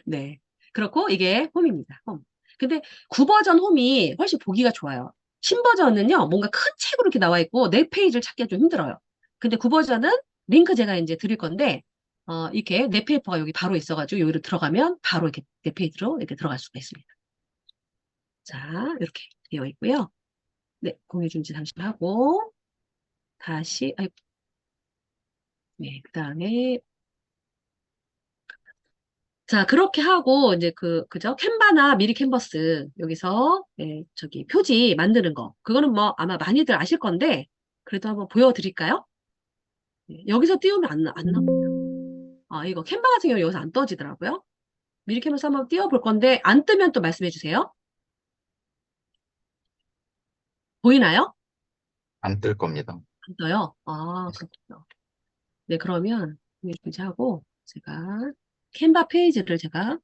네. 그렇고 이게 홈입니다. 홈. 근데 9버전 홈이 훨씬 보기가 좋아요. 신버전은요, 뭔가 큰 책으로 이렇게 나와 있고 네 페이지를 찾기가 좀 힘들어요. 근데 9버전은 링크 제가 이제 드릴 건데, 이렇게 네 페이퍼가 여기 바로 있어가지고 여기로 들어가면 바로 이렇게 네 페이지로 이렇게 들어갈 수가 있습니다. 자, 이렇게 되어 있고요. 네, 공유 중지 잠시 하고, 다시, 네, 그 다음에, 자, 그렇게 하고, 이제 그죠? 캔바나 미리 캔버스, 여기서, 예, 저기, 표지 만드는 거. 그거는 뭐 아마 많이들 아실 건데, 그래도 한번 보여드릴까요? 예, 여기서 띄우면 안 나옵니다. 이거 캔바 같은 경우 여기서 안 떠지더라고요. 미리 캔버스 한번 띄워볼 건데, 안 뜨면 또 말씀해 주세요. 보이나요? 안 뜰 겁니다. 안 떠요? 그렇군요. 네, 그러면, 공유 중지하고, 제가, 캔바 페이지를 제가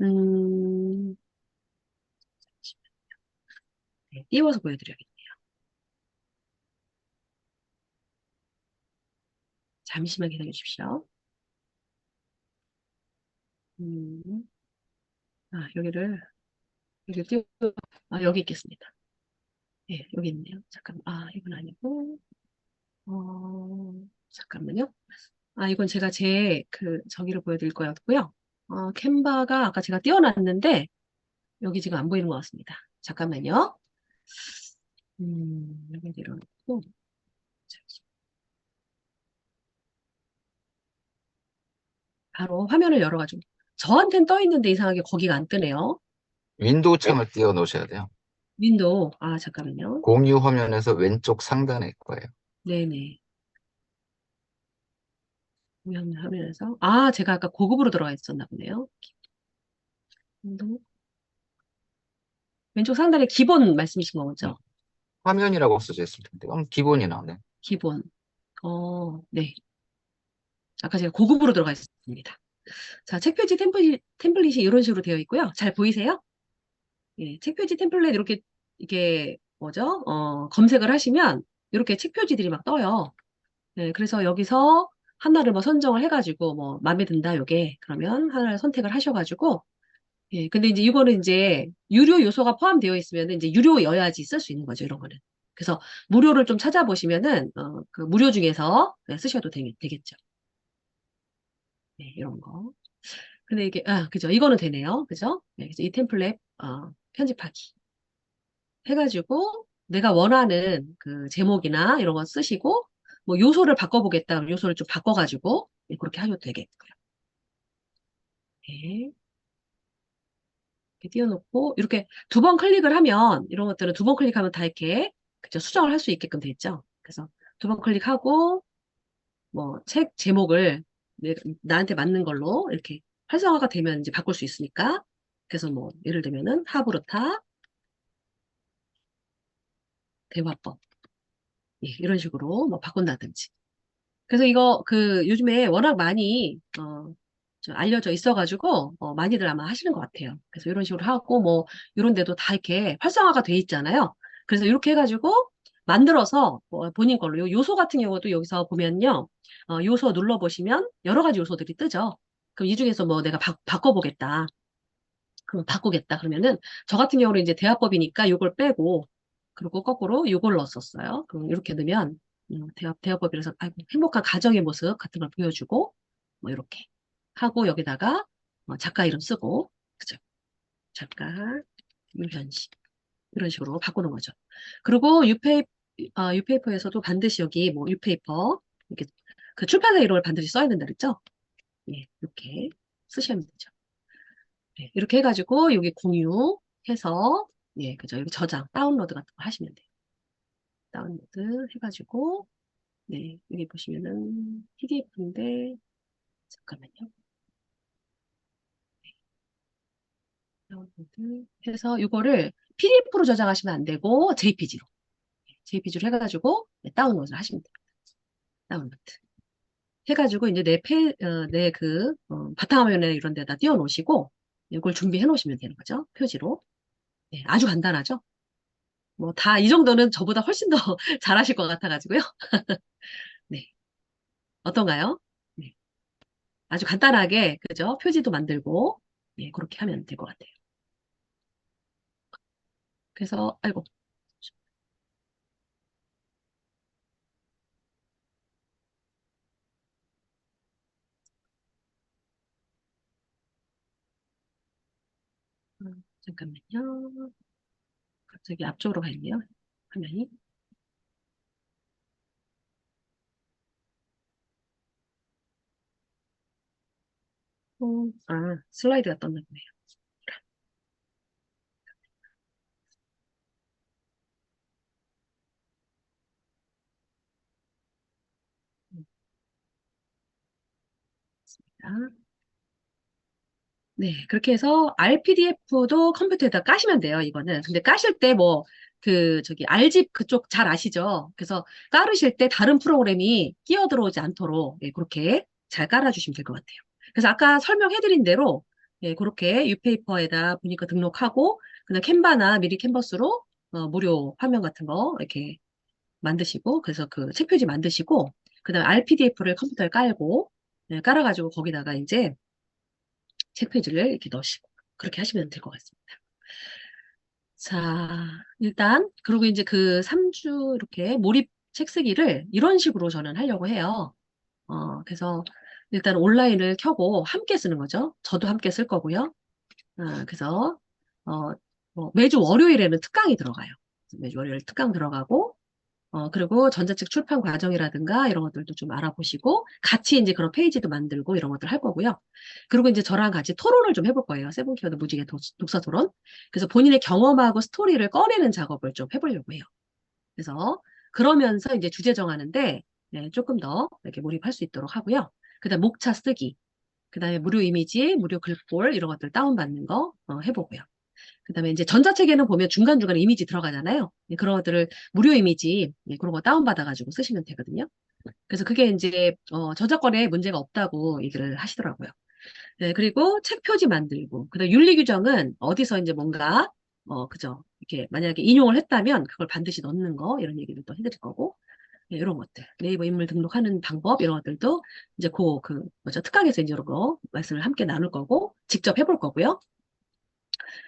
음, 네, 띄워서 보여드려야겠네요. 잠시만 기다려 주십시오. 음, 여기를 띄워, 여기 있겠습니다. 예, 여기 있네요. 잠깐만, 이건 아니고, 잠깐만요. 이건 제가 저기를 보여드릴 거였고요. 캔바가 아까 제가 띄워놨는데, 여기 지금 안 보이는 것 같습니다. 잠깐만요. 여기 내려놓고, 바로 화면을 열어가지고, 저한텐 떠 있는데 이상하게 거기가 안 뜨네요. 윈도우 창을 띄워 놓으셔야 돼요. 윈도우, 잠깐만요. 공유 화면에서 왼쪽 상단에 있을 거예요. 네네. 화면에서. 제가 아까 고급으로 들어가 있었나 보네요. 윈도우. 왼쪽 상단에 기본 말씀이신 음, 거죠? 화면이라고 써져 있을 텐데. 기본이 나오네. 기본. 네. 아까 제가 고급으로 들어가 있었습니다. 자, 책 표지 템플릿이 이런 식으로 되어 있고요. 잘 보이세요? 예, 책 표지 템플릿 이게 뭐죠? 검색을 하시면 이렇게 책 표지들이 막 떠요. 네, 그래서 여기서 하나를 뭐 선정을 해가지고 뭐 마음에 든다 요게 그러면 하나를 선택을 하셔가지고 예, 근데 이제 이거는 이제 유료 요소가 포함되어 있으면 이제 유료여야지 쓸 수 있는 거죠, 이런 거는. 그래서 무료를 좀 찾아보시면은, 그 무료 중에서 네, 쓰셔도 되겠죠. 네, 이런 거. 근데 이게, 그죠. 이거는 되네요. 그죠? 네, 그래서 이 템플릿, 편집하기. 해가지고, 내가 원하는 그 제목이나 이런 거 쓰시고, 뭐 요소를 바꿔보겠다. 그럼 요소를 좀 바꿔가지고, 네, 그렇게 하셔도 되겠고요. 네. 이렇게 띄워놓고, 이렇게 두 번 클릭을 하면, 이런 것들은 두 번 클릭하면 다 이렇게, 그죠? 수정을 할 수 있게끔 돼 있죠. 그래서 두 번 클릭하고, 뭐, 책 제목을 나한테 맞는 걸로 이렇게 활성화가 되면 이제 바꿀 수 있으니까. 그래서 뭐, 예를 들면은, 하브루타, 대화법. 예, 이런 식으로 뭐 바꾼다든지. 그래서 이거 그 요즘에 워낙 많이 좀 알려져 있어가지고 많이들 아마 하시는 것 같아요. 그래서 이런 식으로 하고 뭐 이런 데도 다 이렇게 활성화가 돼 있잖아요. 그래서 이렇게 해가지고 만들어서 본인 걸로 요 요소 같은 경우도 여기서 보면요. 요소 눌러보시면 여러 가지 요소들이 뜨죠. 그럼 이 중에서 뭐 내가 바꿔보겠다. 그럼 바꾸겠다. 그러면은 저 같은 경우는 이제 대화법이니까 요걸 빼고 그리고 거꾸로 요걸 넣었었어요. 그럼 이렇게 넣으면 대화법이라서 아이고, 행복한 가정의 모습 같은 걸 보여주고 뭐 이렇게 하고 여기다가 작가 이름 쓰고 그죠? 작가 유현식 이런 식으로 바꾸는 거죠. 그리고 유페이퍼에서도 반드시 여기 뭐 유페이퍼 이렇게 그 출판사 이름을 반드시 써야 된다 그랬죠? 예, 이렇게 쓰시면 되죠. 네, 이렇게 해가지고 여기 공유해서 예, 그죠? 여기 저장, 다운로드 같은 거 하시면 돼요. 다운로드 해가지고 네, 여기 보시면은 PDF인데 잠깐만요. 다운로드 해서 이거를 PDF로 저장하시면 안 되고 JPG로 해가지고 네, 다운로드를 하시면 돼요. 다운로드 해가지고 이제 내 그 바탕화면에 이런 데다 띄워 놓으시고 이걸 준비해 놓으시면 되는 거죠. 표지로. 네, 아주 간단하죠. 뭐 다 이 정도는 저보다 훨씬 더 잘하실 것 같아가지고요. 네. 어떤가요? 네. 아주 간단하게, 그죠? 표지도 만들고, 예, 그렇게 하면 될 것 같아요. 그래서, 아이고, 잠깐만요. 갑자기 앞쪽으로 가 있네요. 화면이. 슬라이드가 떴나 보네요. 자, 네, 그렇게 해서 RPDF도 컴퓨터에다 까시면 돼요, 이거는. 근데 까실 때 뭐, 저기, R집 그쪽 잘 아시죠? 그래서 깔으실 때 다른 프로그램이 끼어 들어오지 않도록, 예, 그렇게 잘 깔아주시면 될 것 같아요. 그래서 아까 설명해드린 대로, 예, 그렇게 유페이퍼에다 보니까 등록하고, 그냥 캔바나 미리 캔버스로, 무료 화면 같은 거, 이렇게 만드시고, 그래서 그 책표지 만드시고, 그 다음에 RPDF를 컴퓨터에 깔고, 예, 깔아가지고 거기다가 이제, 책 페이지를 이렇게 넣으시고 그렇게 하시면 될 것 같습니다. 자, 일단 그리고 이제 그 3주 이렇게 몰입 책 쓰기를 이런 식으로 저는 하려고 해요. 그래서 일단 온라인을 켜고 함께 쓰는 거죠. 저도 함께 쓸 거고요. 그래서 어, 매주 월요일에는 특강이 들어가요. 매주 월요일 특강 들어가고 그리고 전자책 출판 과정이라든가 이런 것들도 좀 알아보시고 같이 이제 그런 페이지도 만들고 이런 것들 할 거고요. 그리고 이제 저랑 같이 토론을 좀 해볼 거예요. 세븐키워드 무지개 독서 토론. 그래서 본인의 경험하고 스토리를 꺼내는 작업을 좀 해보려고 해요. 그래서 그러면서 이제 주제 정하는데 네, 조금 더 이렇게 몰입할 수 있도록 하고요. 그다음 목차 쓰기, 그다음에 무료 이미지, 무료 글꼴 이런 것들 다운받는 거 해보고요. 그다음에 이제 전자책에는 보면 중간중간에 이미지 들어가잖아요. 네, 그런 것들을 무료 이미지 네, 그런 거 다운받아가지고 쓰시면 되거든요. 그래서 그게 이제 저작권에 문제가 없다고 얘기를 하시더라고요. 네, 그리고 책 표지 만들고 그다음 윤리 규정은 어디서 이제 뭔가 그죠? 이렇게 만약에 인용을 했다면 그걸 반드시 넣는 거 이런 얘기를 또 해드릴 거고 네, 이런 것들 네이버 인물 등록하는 방법 이런 것들도 이제 그 뭐죠? 특강에서 이제 이런 거 말씀을 함께 나눌 거고 직접 해볼 거고요.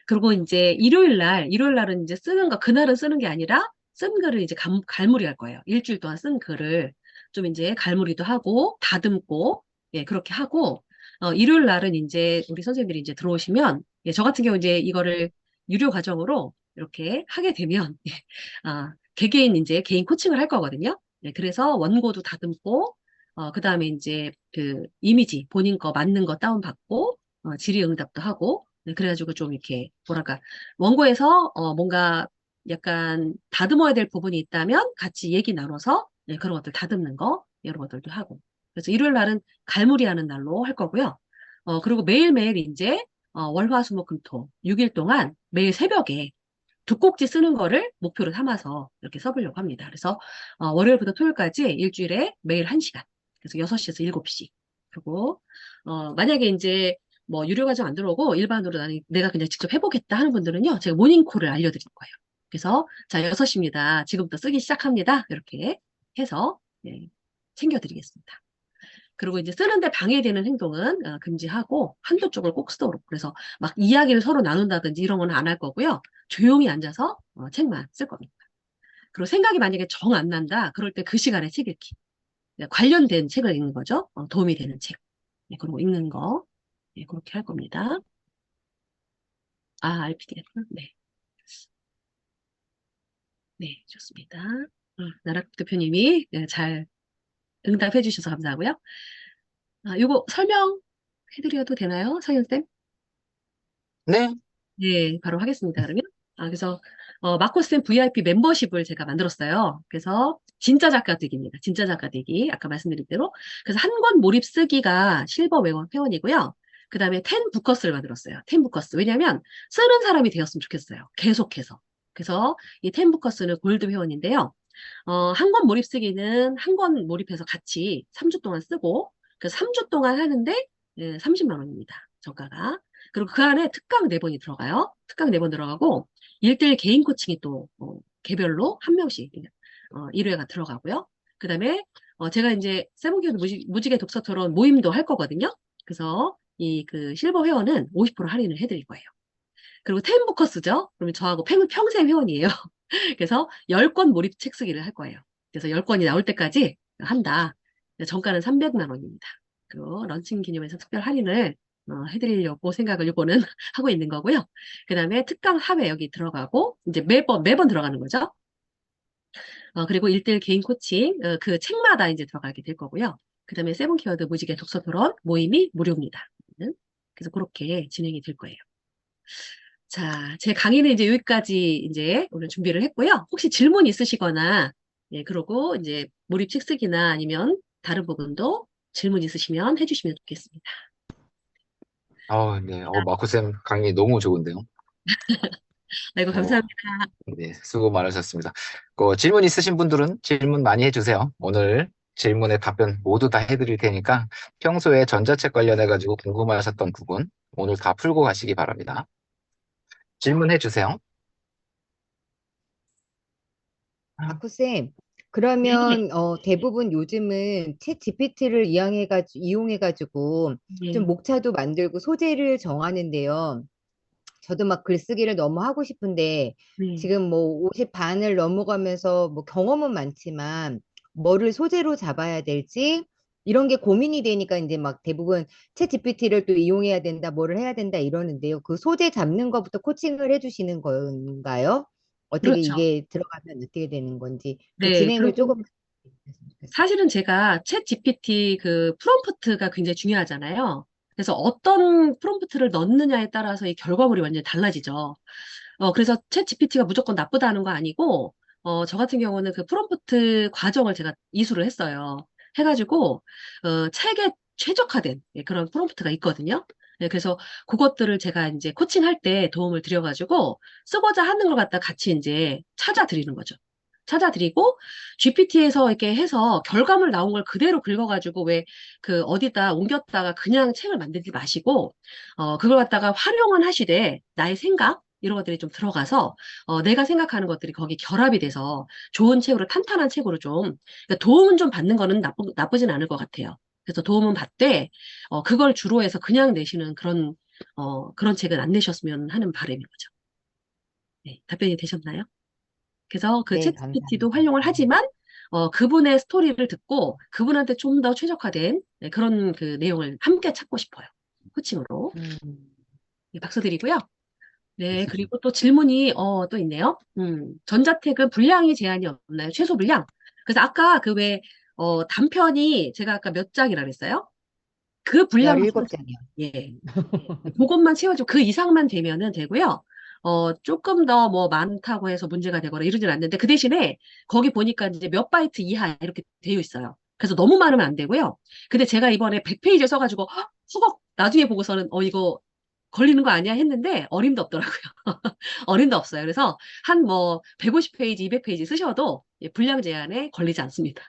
그리고 이제 일요일 날은 이제 쓰는 거, 그날은 쓰는 게 아니라 쓴 글을 이제 갈무리할 거예요. 일주일 동안 쓴 글을 좀 이제 갈무리도 하고 다듬고 예, 그렇게 하고 일요일 날은 이제 우리 선생님들이 이제 들어오시면 예, 저 같은 경우 이제 이거를 유료 과정으로 이렇게 하게 되면 예, 개개인 이제 개인 코칭을 할 거거든요. 예, 그래서 원고도 다듬고 그다음에 이제 그 이미지 본인 거 맞는 거 다운받고 질의응답도 하고 네, 그래가지고 좀 이렇게 뭐랄까 원고에서 뭔가 약간 다듬어야 될 부분이 있다면 같이 얘기 나눠서 네, 그런 것들 다듬는 거 이런 것들도 하고 그래서 일요일 날은 갈무리하는 날로 할 거고요. 그리고 매일매일 이제 월화수목금토 6일 동안 매일 새벽에 두 꼭지 쓰는 거를 목표로 삼아서 이렇게 써보려고 합니다. 그래서 월요일부터 토요일까지 일주일에 매일 1시간. 그래서 6시에서 7시. 그리고 만약에 이제 뭐 유료 과정 안 들어오고 일반으로 나는 내가 그냥 직접 해보겠다 하는 분들은요. 제가 모닝콜을 알려드릴 거예요. 그래서 자 6시입니다. 지금부터 쓰기 시작합니다. 이렇게 해서 네, 챙겨드리겠습니다. 그리고 이제 쓰는데 방해되는 행동은 금지하고 한두 쪽을 꼭 쓰도록. 그래서 막 이야기를 서로 나눈다든지 이런 건 안 할 거고요. 조용히 앉아서 책만 쓸 겁니다. 그리고 생각이 만약에 정 안 난다. 그럴 때 그 시간에 책 읽기. 네, 관련된 책을 읽는 거죠. 도움이 되는 책. 네, 그리고 읽는 거. 네, 그렇게 할 겁니다. RPDF. 네. 네, 좋습니다. 나락 대표님이 네, 잘 응답해 주셔서 감사하고요. 이거 설명해드려도 되나요? 성현쌤? 네? 네, 바로 하겠습니다, 그러면. 그래서, 마코스템 VIP 멤버십을 제가 만들었어요. 그래서, 진짜 작가되기입니다. 진짜 작가되기. 아까 말씀드린 대로. 그래서 한 권 몰입 쓰기가 실버 회원이고요. 그 다음에 텐 부커스를 만들었어요. 텐 부커스. 왜냐면, 쓰는 사람이 되었으면 좋겠어요. 계속해서. 그래서, 이 텐 부커스는 골드 회원인데요. 한 권 몰입 쓰기는 한 권 몰입해서 같이 3주 동안 쓰고, 그래서 3주 동안 하는데, 30만 원입니다. 저가가. 그리고 그 안에 특강 4번이 들어가요. 특강 4번 들어가고, 1대1 개인 코칭이 또, 개별로 한 명씩, 1회가 들어가고요. 그 다음에, 제가 이제 세븐기어드 무지개 독서 토론 모임도 할 거거든요. 그래서 이 그 실버 회원은 50% 할인을 해드릴 거예요. 그리고 텐부커스죠? 그러면 저하고 평생 회원이에요. 그래서 10권 몰입 책 쓰기를 할 거예요. 그래서 10권이 나올 때까지 한다. 정가는 300만 원입니다. 그리고 런칭 기념해서 특별 할인을 해드리려고 생각을 요거는 하고 있는 거고요. 그 다음에 특강 합회 여기 들어가고, 이제 매번 들어가는 거죠. 그리고 1대1 개인 코칭, 그 책마다 이제 들어가게 될 거고요. 그 다음에 세븐키워드 무지개 독서 토론 모임이 무료입니다. 그래서 그렇게 진행이 될 거예요. 자, 제 강의는 이제 여기까지 이제 오늘 준비를 했고요. 혹시 질문 있으시거나, 예, 그러고 이제 몰입 책쓰기나 아니면 다른 부분도 질문 있으시면 해주시면 좋겠습니다. 네. 마코쌤 강의 너무 좋은데요. 아이고, 어, 감사합니다. 네, 수고 많으셨습니다. 질문 있으신 분들은 질문 많이 해주세요. 오늘 질문에 답변 모두 다 해드릴 테니까 평소에 전자책 관련해가지고 궁금하셨던 부분 오늘 다 풀고 가시기 바랍니다. 질문해 주세요. 아쿠쌤, 네, 그러면 대부분 요즘은 챗 GPT를 이용해가지고 좀 네, 목차도 만들고 소재를 정하는데요. 저도 막 글쓰기를 너무 하고 싶은데 네. 지금 뭐 50 반을 넘어가면서 뭐 경험은 많지만 뭐를 소재로 잡아야 될지 이런 게 고민이 되니까 이제 막 대부분 챗 GPT를 또 이용해야 된다, 뭐를 해야 된다 이러는데요. 그 소재 잡는 것부터 코칭을 해주시는 건가요? 어떻게 그렇죠. 이게 들어가면 어떻게 되는 건지 그 네, 진행을 그리고 조금 해주셨으면 좋겠어요. 사실은 제가 챗 GPT 그 프롬프트가 굉장히 중요하잖아요. 그래서 어떤 프롬프트를 넣느냐에 따라서 이 결과물이 완전히 달라지죠. 그래서 챗 GPT가 무조건 나쁘다는 거 아니고, 저 같은 경우는 그 프롬프트 과정을 제가 이수를 했어요. 해가지고, 책에 최적화된 예, 그런 프롬프트가 있거든요. 네, 그래서 그것들을 제가 이제 코칭할 때 도움을 드려가지고, 쓰고자 하는 걸 갖다 같이 이제 찾아드리는 거죠. 찾아드리고, GPT에서 이렇게 해서 결과물 나온 걸 그대로 긁어가지고, 왜 그 어디다 옮겼다가 그냥 책을 만들지 마시고, 그걸 갖다가 활용은 하시되, 나의 생각, 이런 것들이 좀 들어가서 내가 생각하는 것들이 거기 결합이 돼서 좋은 책으로 탄탄한 책으로 좀 그러니까 도움은 좀 받는 거는 나쁘진 않을 것 같아요. 그래서 도움은 받되 그걸 주로 해서 그냥 내시는 그런 책은 안 내셨으면 하는 바람인 거죠. 네, 답변이 되셨나요? 그래서 그 네, 챗GPT도 감사합니다. 활용을 하지만 그분의 스토리를 듣고 그분한테 좀 더 최적화된 네, 그런 그 내용을 함께 찾고 싶어요. 코칭으로. 음, 네, 박수 드리고요. 네, 그리고 또 질문이 또 있네요. 전자책은 분량이 제한이 없나요? 최소 분량? 그래서 아까 그 왜 단편이 제가 아까 몇 장이라 그랬어요? 그 분량만 채워주면 17장이요. 예. 그것만 채워주고 그 이상만 되면은 되고요. 조금 더 뭐 많다고 해서 문제가 되거나 이러진 않는데 그 대신에 거기 보니까 이제 몇 바이트 이하 이렇게 되어 있어요. 그래서 너무 많으면 안 되고요. 근데 제가 이번에 100페이지 써가지고 수박 나중에 보고서는 이거 걸리는 거 아니야 했는데 어림도 없더라고요. 어림도 없어요. 그래서 한 뭐 150페이지, 200페이지 쓰셔도 예, 분량 제한에 걸리지 않습니다.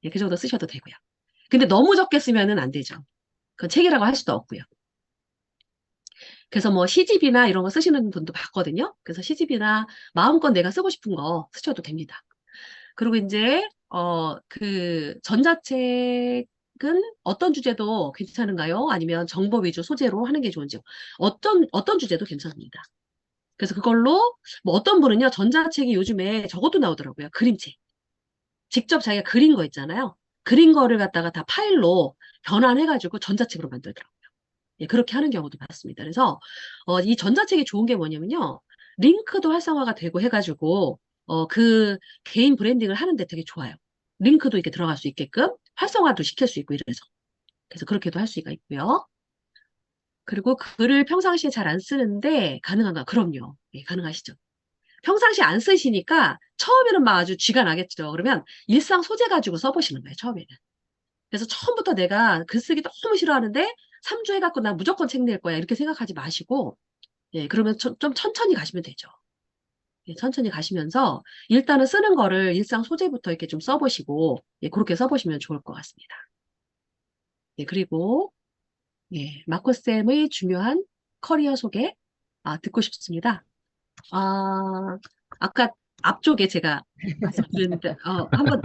예, 그 정도 쓰셔도 되고요. 근데 너무 적게 쓰면은 안 되죠. 그건 책이라고 할 수도 없고요. 그래서 뭐 시집이나 이런 거 쓰시는 분도 봤거든요. 그래서 시집이나 마음껏 내가 쓰고 싶은 거 쓰셔도 됩니다. 그리고 이제 그 전자책은 어떤 주제도 괜찮은가요? 아니면 정보 위주 소재로 하는 게 좋은지요? 어떤 주제도 괜찮습니다. 그래서 그걸로 뭐 어떤 분은요 전자책이 요즘에 저것도 나오더라고요. 그림책. 직접 자기가 그린 거 있잖아요. 그린 거를 갖다가 다 파일로 변환해가지고 전자책으로 만들더라고요. 예, 그렇게 하는 경우도 봤습니다. 그래서 이 전자책이 좋은 게 뭐냐면요. 링크도 활성화가 되고 해가지고 그 개인 브랜딩을 하는데 되게 좋아요. 링크도 이렇게 들어갈 수 있게끔 활성화도 시킬 수 있고 이래서. 그래서 그렇게도 할 수가 있고요. 그리고 글을 평상시에 잘 안 쓰는데 가능한가? 그럼요. 예, 가능하시죠. 평상시에 안 쓰시니까 처음에는 막 아주 쥐가 나겠죠. 그러면 일상 소재 가지고 써보시는 거예요, 처음에는. 그래서 처음부터 내가 글쓰기 너무 싫어하는데 3주 해갖고 난 무조건 책 낼 거야. 이렇게 생각하지 마시고, 예, 그러면 좀 천천히 가시면 되죠. 예, 천천히 가시면서 일단은 쓰는 거를 일상 소재부터 이렇게 좀 써보시고, 예, 그렇게 써보시면 좋을 것 같습니다. 예, 그리고, 예, 마코쌤의 중요한 커리어 소개, 듣고 싶습니다. 아, 아까 앞쪽에 제가 말씀드렸는데, 한번,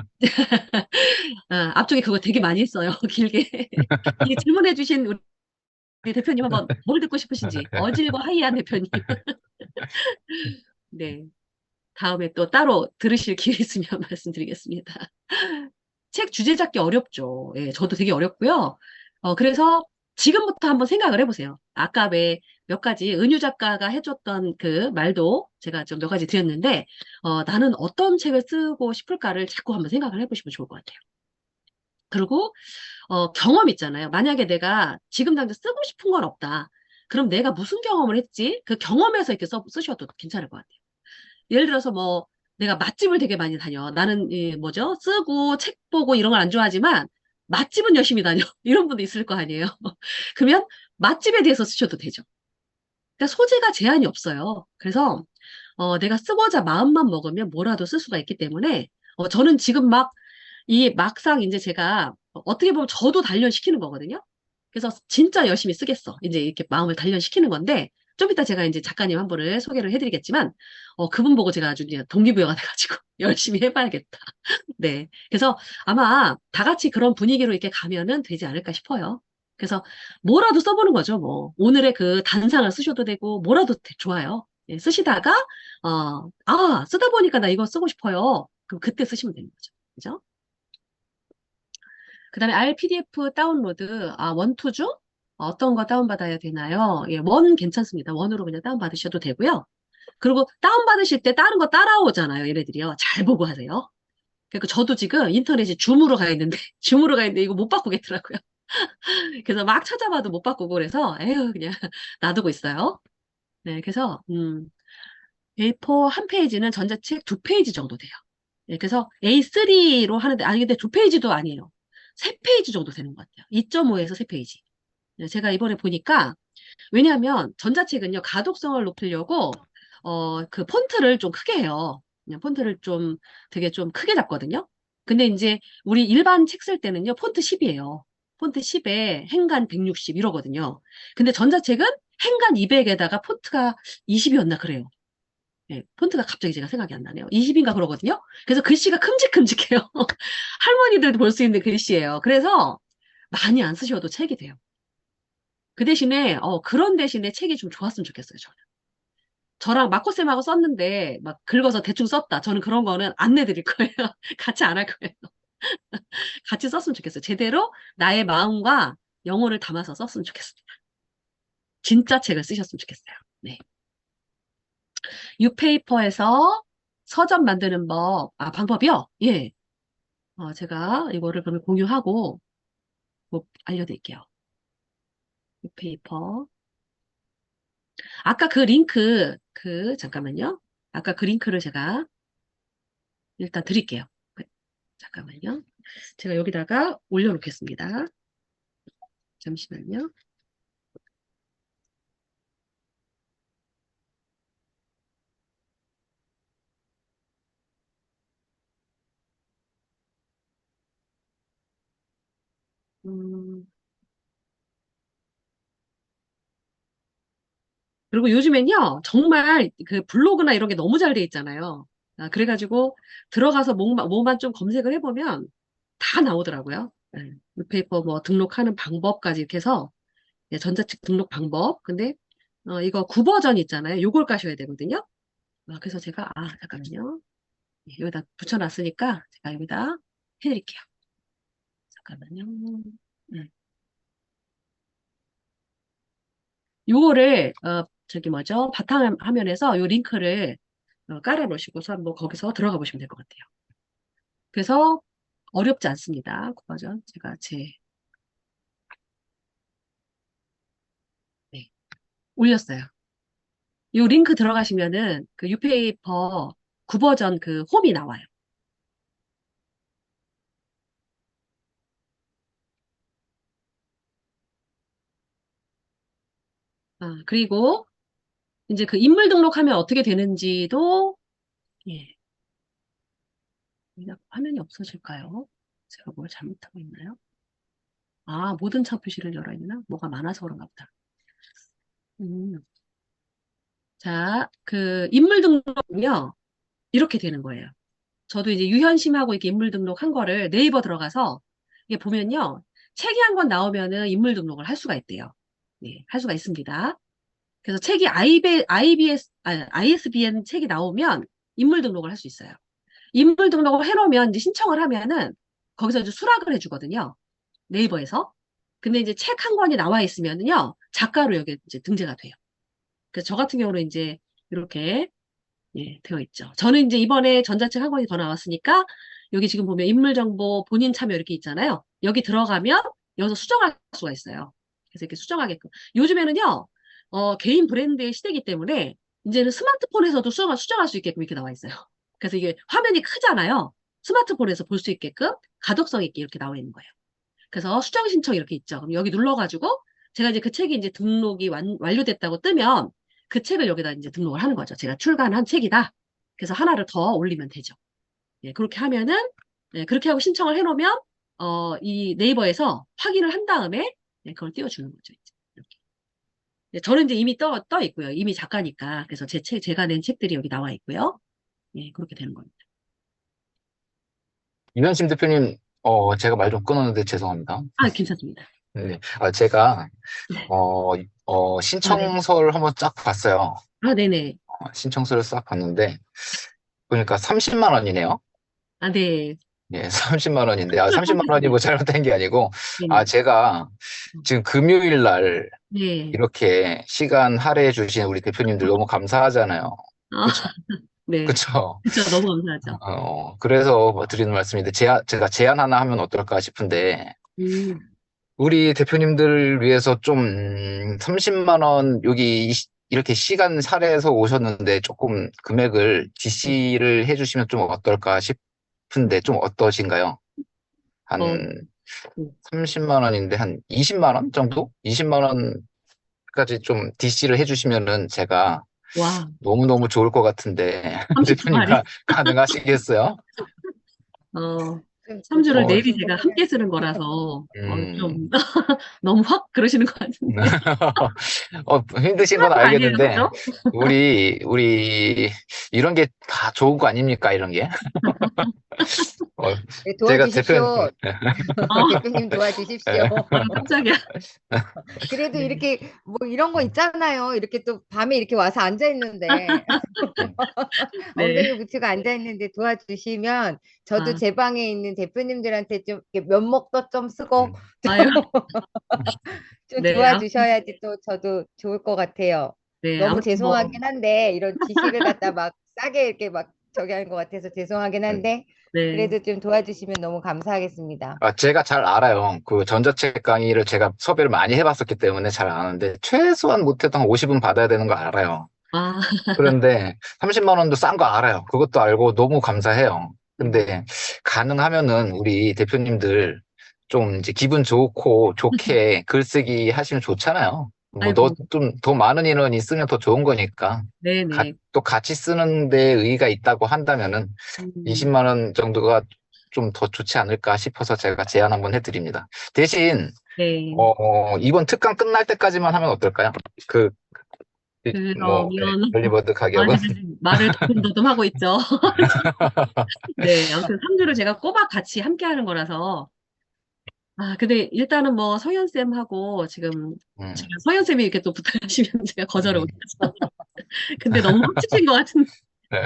앞쪽에 그거 되게 많이 했어요. 길게. 이 질문해주신 우리 대표님 한번 뭘 듣고 싶으신지. 어질과 하이한 대표님. 네. 다음에 또 따로 들으실 기회 있으면 말씀드리겠습니다. 책 주제 잡기 어렵죠. 예, 저도 되게 어렵고요. 그래서 지금부터 한번 생각을 해보세요. 아까 왜 몇 가지 은유 작가가 해줬던 그 말도 제가 좀 몇 가지 드렸는데, 나는 어떤 책을 쓰고 싶을까를 자꾸 한번 생각을 해보시면 좋을 것 같아요. 그리고 경험 있잖아요. 만약에 내가 지금 당장 쓰고 싶은 건 없다. 그럼 내가 무슨 경험을 했지? 그 경험에서 이렇게 쓰셔도 괜찮을 것 같아요. 예를 들어서 뭐 내가 맛집을 되게 많이 다녀. 나는 이 뭐죠? 쓰고 책 보고 이런 걸 안 좋아하지만 맛집은 열심히 다녀. 이런 분도 있을 거 아니에요. 그러면 맛집에 대해서 쓰셔도 되죠. 그러니까 소재가 제한이 없어요. 그래서 내가 쓰고자 마음만 먹으면 뭐라도 쓸 수가 있기 때문에 저는 지금 막 이 막상 이제 제가 어떻게 보면 저도 단련시키는 거거든요. 그래서 진짜 열심히 쓰겠어. 이제 이렇게 마음을 단련시키는 건데 좀 이따 제가 이제 작가님 한 분을 소개를 해드리겠지만 그분 보고 제가 아주 그냥 동기부여가 돼가지고 열심히 해봐야겠다. 네. 그래서 아마 다 같이 그런 분위기로 이렇게 가면은 되지 않을까 싶어요. 그래서 뭐라도 써보는 거죠. 뭐 오늘의 그 단상을 쓰셔도 되고 뭐라도 좋아요. 예, 쓰시다가 쓰다 보니까 나 이거 쓰고 싶어요. 그럼 그때 쓰시면 되는 거죠. 그죠? 그다음에 RPDF 다운로드, 원, 투죠? 어떤 거 다운받아야 되나요? 예, 원 괜찮습니다. 원으로 그냥 다운받으셔도 되고요. 그리고 다운받으실 때 다른 거 따라오잖아요. 얘네들이요. 잘 보고 하세요. 그러니까 저도 지금 인터넷에 줌으로 가 있는데, 줌으로 가 있는데 이거 못 바꾸겠더라고요. 그래서 막 찾아봐도 못 바꾸고 그래서, 에휴, 그냥 놔두고 있어요. 네, 그래서, A4 한 페이지는 전자책 두 페이지 정도 돼요. 예, 그래서 A3로 하는데, 아니, 근데 두 페이지도 아니에요. 세 페이지 정도 되는 것 같아요. 2.5에서 세 페이지. 네, 제가 이번에 보니까, 왜냐하면 전자책은요, 가독성을 높이려고, 그 폰트를 좀 크게 해요. 그냥 폰트를 좀 되게 좀 크게 잡거든요. 근데 이제 우리 일반 책 쓸 때는요, 폰트 10이에요. 폰트 10에 행간 160 이러거든요. 근데 전자책은 행간 200에다가 폰트가 20이었나 그래요. 예, 폰트가 갑자기 제가 생각이 안 나네요. 20인가 그러거든요. 그래서 글씨가 큼직큼직해요. 할머니들도 볼 수 있는 글씨예요. 그래서 많이 안 쓰셔도 책이 돼요. 그 대신에, 그런 대신에 책이 좀 좋았으면 좋겠어요, 저는. 저랑 마코쌤하고 썼는데 막 긁어서 대충 썼다. 저는 그런 거는 안 내드릴 거예요. 같이 안 할 거예요. 같이 썼으면 좋겠어요. 제대로 나의 마음과 영혼을 담아서 썼으면 좋겠습니다. 진짜 책을 쓰셨으면 좋겠어요. 네. 뉴페이퍼에서 서점 만드는 방법이요? 예. 제가 이거를 그러면 공유하고 뭐 알려드릴게요. 뉴페이퍼. 아까 그 링크, 잠깐만요. 아까 그 링크를 제가 일단 드릴게요. 네, 잠깐만요. 제가 여기다가 올려놓겠습니다. 잠시만요. 음, 그리고 요즘엔요, 정말 그 블로그나 이런 게 너무 잘 돼 있잖아요. 그래가지고 들어가서 뭐만 좀 검색을 해보면 다 나오더라고요. 네, 뉴페이퍼 뭐 등록하는 방법까지 이렇게 해서 네, 전자책 등록 방법. 근데 이거 9버전 있잖아요. 요걸 까셔야 되거든요. 그래서 제가 잠깐만요. 네, 여기다 붙여놨으니까 제가 여기다 해드릴게요. 잠깐만요. 요거를 저기 뭐죠? 바탕화면에서 요 링크를 깔아 놓으시고서 한번 거기서 들어가 보시면 될 것 같아요. 그래서 어렵지 않습니다. 9버전 제가 네, 올렸어요. 요 링크 들어가시면은 그 유페이퍼 9버전 그 홈이 나와요. 그리고 이제 그 인물 등록하면 어떻게 되는지도 예, 화면이 없어질까요? 제가 뭘 잘못하고 있나요? 모든 차 표시를 열어 있나? 뭐가 많아서 그런가 보다. 음. 자, 그 인물 등록은요, 이렇게 되는 거예요. 저도 이제 유현심하고 이렇게 인물 등록한 거를 네이버 들어가서 이게 보면요, 책이 한 권 나오면은 인물 등록을 할 수가 있대요. 네, 할 수가 있습니다. 그래서 책이 ISBN 책이 나오면 인물 등록을 할 수 있어요. 인물 등록을 해놓으면 이제 신청을 하면은 거기서 이제 수락을 해주거든요. 네이버에서. 근데 이제 책 한 권이 나와 있으면은요, 작가로 여기 이제 등재가 돼요. 그래서 저 같은 경우는 이제 이렇게 예, 되어 있죠. 저는 이제 이번에 전자책 한 권이 더 나왔으니까 여기 지금 보면 인물정보 본인 참여 이렇게 있잖아요. 여기 들어가면 여기서 수정할 수가 있어요. 그래서 이렇게 수정하게끔. 요즘에는요, 개인 브랜드의 시대이기 때문에 이제는 스마트폰에서도 수정할 수 있게끔 이렇게 나와 있어요. 그래서 이게 화면이 크잖아요. 스마트폰에서 볼 수 있게끔 가독성 있게 이렇게 나와 있는 거예요. 그래서 수정 신청 이렇게 있죠. 그럼 여기 눌러가지고 제가 이제 그 책이 이제 등록이 완료됐다고 뜨면 그 책을 여기다 이제 등록을 하는 거죠. 제가 출간한 책이다. 그래서 하나를 더 올리면 되죠. 예, 그렇게 하면은, 예, 그렇게 하고 신청을 해놓으면, 이 네이버에서 확인을 한 다음에, 예, 그걸 띄워주는 거죠. 이제. 이렇게. 예, 저는 이제 이미 떠 있고요. 이미 작가니까. 그래서 제가 낸 책들이 여기 나와 있고요. 예, 그렇게 되는 겁니다. 이현심 대표님, 제가 말 좀 끊었는데 죄송합니다. 괜찮습니다. 네. 제가, 네. 네. 신청서를 한번 쫙 봤어요. 네네. 신청서를 싹 봤는데, 보니까 30만 원이네요. 네. 예, 30만 원인데, 30만 원이 뭐 잘못된 게 아니고, 네네. 제가 지금 금요일 날 네. 이렇게 시간 할애해 주신 우리 대표님들 너무 감사하잖아요. 아, 그쵸? 네. 그쵸? 그쵸. 너무 감사하죠. 그래서 뭐 드리는 말씀인데, 제가 제안 하나 하면 어떨까 싶은데, 음, 우리 대표님들을 위해서 좀, 30만 원, 여기 이렇게 시간 할애해서 오셨는데 조금 금액을 GC를 해주시면 좀 어떨까 싶은데, 좀 어떠신가요? 어, 한 음. 30만 원인데 한 20만 원 정도? 20만 원까지 좀 DC를 해주시면은 제가 와, 너무너무 좋을 것 같은데, 30분 대표님 할인. 가능하시겠어요? 어, 그렇게 3주를 어, 내일이 하시는 제가 거면 함께 쓰는 거라서, 음, 좀, 너무 확 그러시는 것 같은데. 힘드신 건 심한 거 아니에요, 알겠는데, 그죠? 우리, 이런 게 다 좋은 거 아닙니까? 이런 게. 네, 제가 대표, 도와주십시오. 아, 대표님 도와주십시오. 깜짝이야. 그래도 네, 이렇게 뭐 이런 거 있잖아요. 이렇게 또 밤에 이렇게 와서 앉아 있는데 네. 엉덩이 붙이고 앉아 있는데 도와주시면 저도 아, 제 방에 있는 대표님들한테 좀 이렇게 면목도 좀 쓰고 아유, 좀 네, 아무튼, 도와주셔야지 또 저도 좋을 것 같아요. 네, 너무 아무튼 뭐, 죄송하긴 한데 이런 지식을 갖다 막 싸게 이렇게 막 저기 하는 것 같아서 죄송하긴 한데 네, 그래도 좀 도와주시면 너무 감사하겠습니다. 제가 잘 알아요. 그 전자책 강의를 제가 섭외를 많이 해봤었기 때문에 잘 아는데, 최소한 못해도 한 50은 받아야 되는 거 알아요. 아, 그런데 30만 원도 싼 거 알아요. 그것도 알고 너무 감사해요. 근데 가능하면은 우리 대표님들 좀 이제 기분 좋고 좋게 글쓰기 하시면 좋잖아요. 뭐 아이고, 좀 더 많은 인원이 쓰면 더 좋은 거니까. 네네. 또 같이 쓰는 데 의의가 있다고 한다면은 음, 20만 원 정도가 좀 더 좋지 않을까 싶어서 제가 제안 한번 해드립니다. 대신 네. 이번 특강 끝날 때까지만 하면 어떨까요? 그 그러면, 델리버드 가격은. 아니, 말을 더듬더듬 하고 있죠. 네, 아무튼 3주를 제가 꼬박 같이 함께 하는 거라서. 아, 근데 일단은 뭐 성현쌤하고 지금 제가 음, 성현쌤이 이렇게 또 부탁하시면 제가 거절을 음. 못하죠. 근데 너무 확 지친 것 같은데. 네.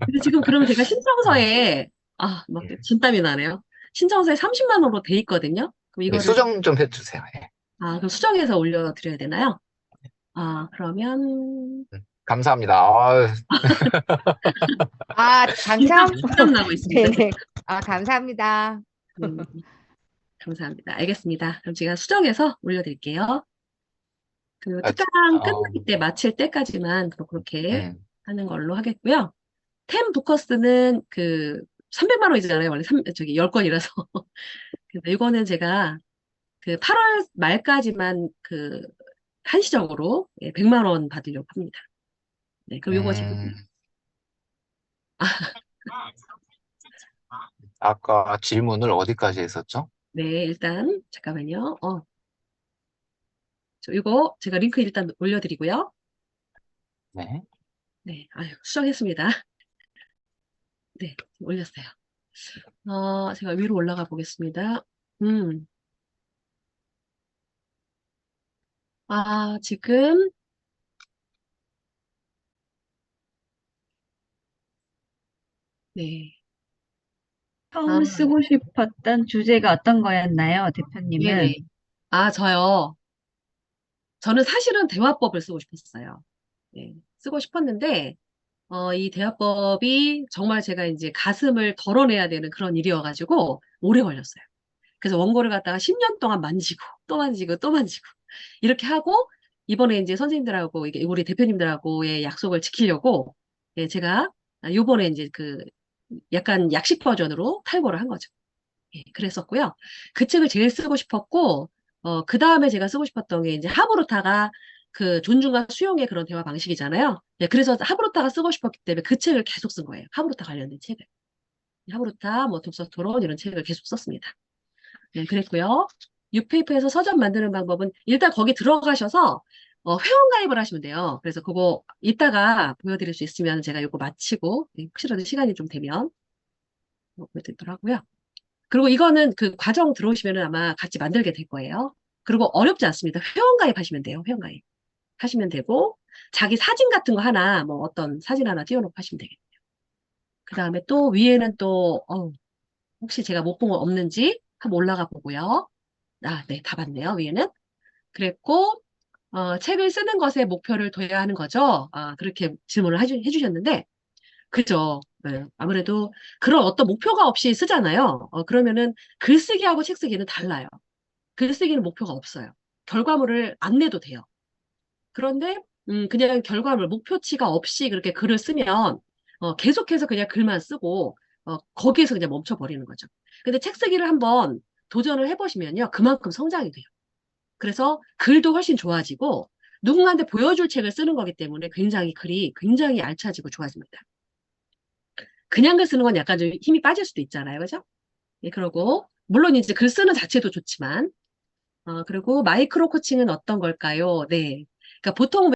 근데 지금 그러면 제가 신청서에, 아, 막 진땀이 나네요. 신청서에 30만 원으로 돼 있거든요. 그럼 네, 이거를, 수정 좀 해주세요. 예. 아, 그럼 수정해서 올려드려야 되나요? 아, 그러면, 감사합니다. 아, 아, 당첨? 진땀 나고 있습니다. 네네. 아, 감사합니다. 음, 감사합니다. 알겠습니다. 그럼 제가 수정해서 올려드릴게요. 그 아, 특강 어, 끝날 때 마칠 때까지만 그렇게 음, 하는 걸로 하겠고요. 템 포커스는 그 300만 원이잖아요. 원래 저기 10건이라서. 그래서 이거는 제가 그 8월 말까지만 그 한시적으로 100만 원 받으려고 합니다. 네, 그럼 이거 지금 음, 아까 질문을 어디까지 했었죠? 네, 일단 잠깐만요. 이거 제가 링크 일단 올려드리고요. 네. 네, 아유, 수정했습니다. 네, 올렸어요. 제가 위로 올라가 보겠습니다. 음, 지금 네. 아, 처음 쓰고 싶었던 주제가 어떤 거였나요, 대표님은? 네네. 저요. 저는 사실은 대화법을 쓰고 싶었어요. 네, 쓰고 싶었는데, 이 대화법이 정말 제가 이제 가슴을 덜어내야 되는 그런 일이어가지고 오래 걸렸어요. 그래서 원고를 갖다가 10년 동안 만지고, 또 만지고, 또 만지고, 이렇게 하고, 이번에 이제 선생님들하고, 이게 우리 대표님들하고의 약속을 지키려고, 예, 제가 요번에 이제 그 약간 약식 버전으로 탈고를 한 거죠. 예, 그랬었고요. 그 책을 제일 쓰고 싶었고, 그 다음에 제가 쓰고 싶었던 게 이제 하브루타가 그 존중과 수용의 그런 대화 방식이잖아요. 예, 그래서 하브루타가 쓰고 싶었기 때문에 그 책을 계속 쓴 거예요. 하브루타 관련된 책을. 하브루타, 뭐 독서 토론 이런 책을 계속 썼습니다. 네, 그랬고요. 뉴페이퍼에서 서점 만드는 방법은 일단 거기 들어가셔서 회원 가입을 하시면 돼요. 그래서 그거 이따가 보여드릴 수 있으면 제가 이거 마치고 혹시라도 시간이 좀 되면 보여드리도록 하고요. 그리고 이거는 그 과정 들어오시면은 아마 같이 만들게 될 거예요. 그리고 어렵지 않습니다. 회원 가입하시면 돼요. 회원 가입 하시면 되고 자기 사진 같은 거 하나 뭐 어떤 사진 하나 띄워놓고 하시면 되겠네요. 그 다음에 또 위에는 또 혹시 제가 못 본 거 없는지 한번 올라가 보고요. 네, 다 봤네요. 위에는. 그랬고 책을 쓰는 것에 목표를 둬야 하는 거죠. 그렇게 질문을 해주셨는데 그죠. 네, 아무래도 그런 어떤 목표가 없이 쓰잖아요. 그러면은 글쓰기하고 책쓰기는 달라요. 글쓰기는 목표가 없어요. 결과물을 안 내도 돼요. 그런데 그냥 결과물, 목표치가 없이 그렇게 글을 쓰면 계속해서 그냥 글만 쓰고 거기에서 그냥 멈춰버리는 거죠. 근데 책쓰기를 한번 도전을 해보시면요. 그만큼 성장이 돼요. 그래서 글도 훨씬 좋아지고 누군가한테 보여줄 책을 쓰는 거기 때문에 굉장히 글이 굉장히 알차지고 좋아집니다. 그냥 글 쓰는 건 약간 좀 힘이 빠질 수도 있잖아요. 그죠? 예, 그러고, 물론 이제 글 쓰는 자체도 좋지만, 그리고 마이크로 코칭은 어떤 걸까요? 네. 그러니까 보통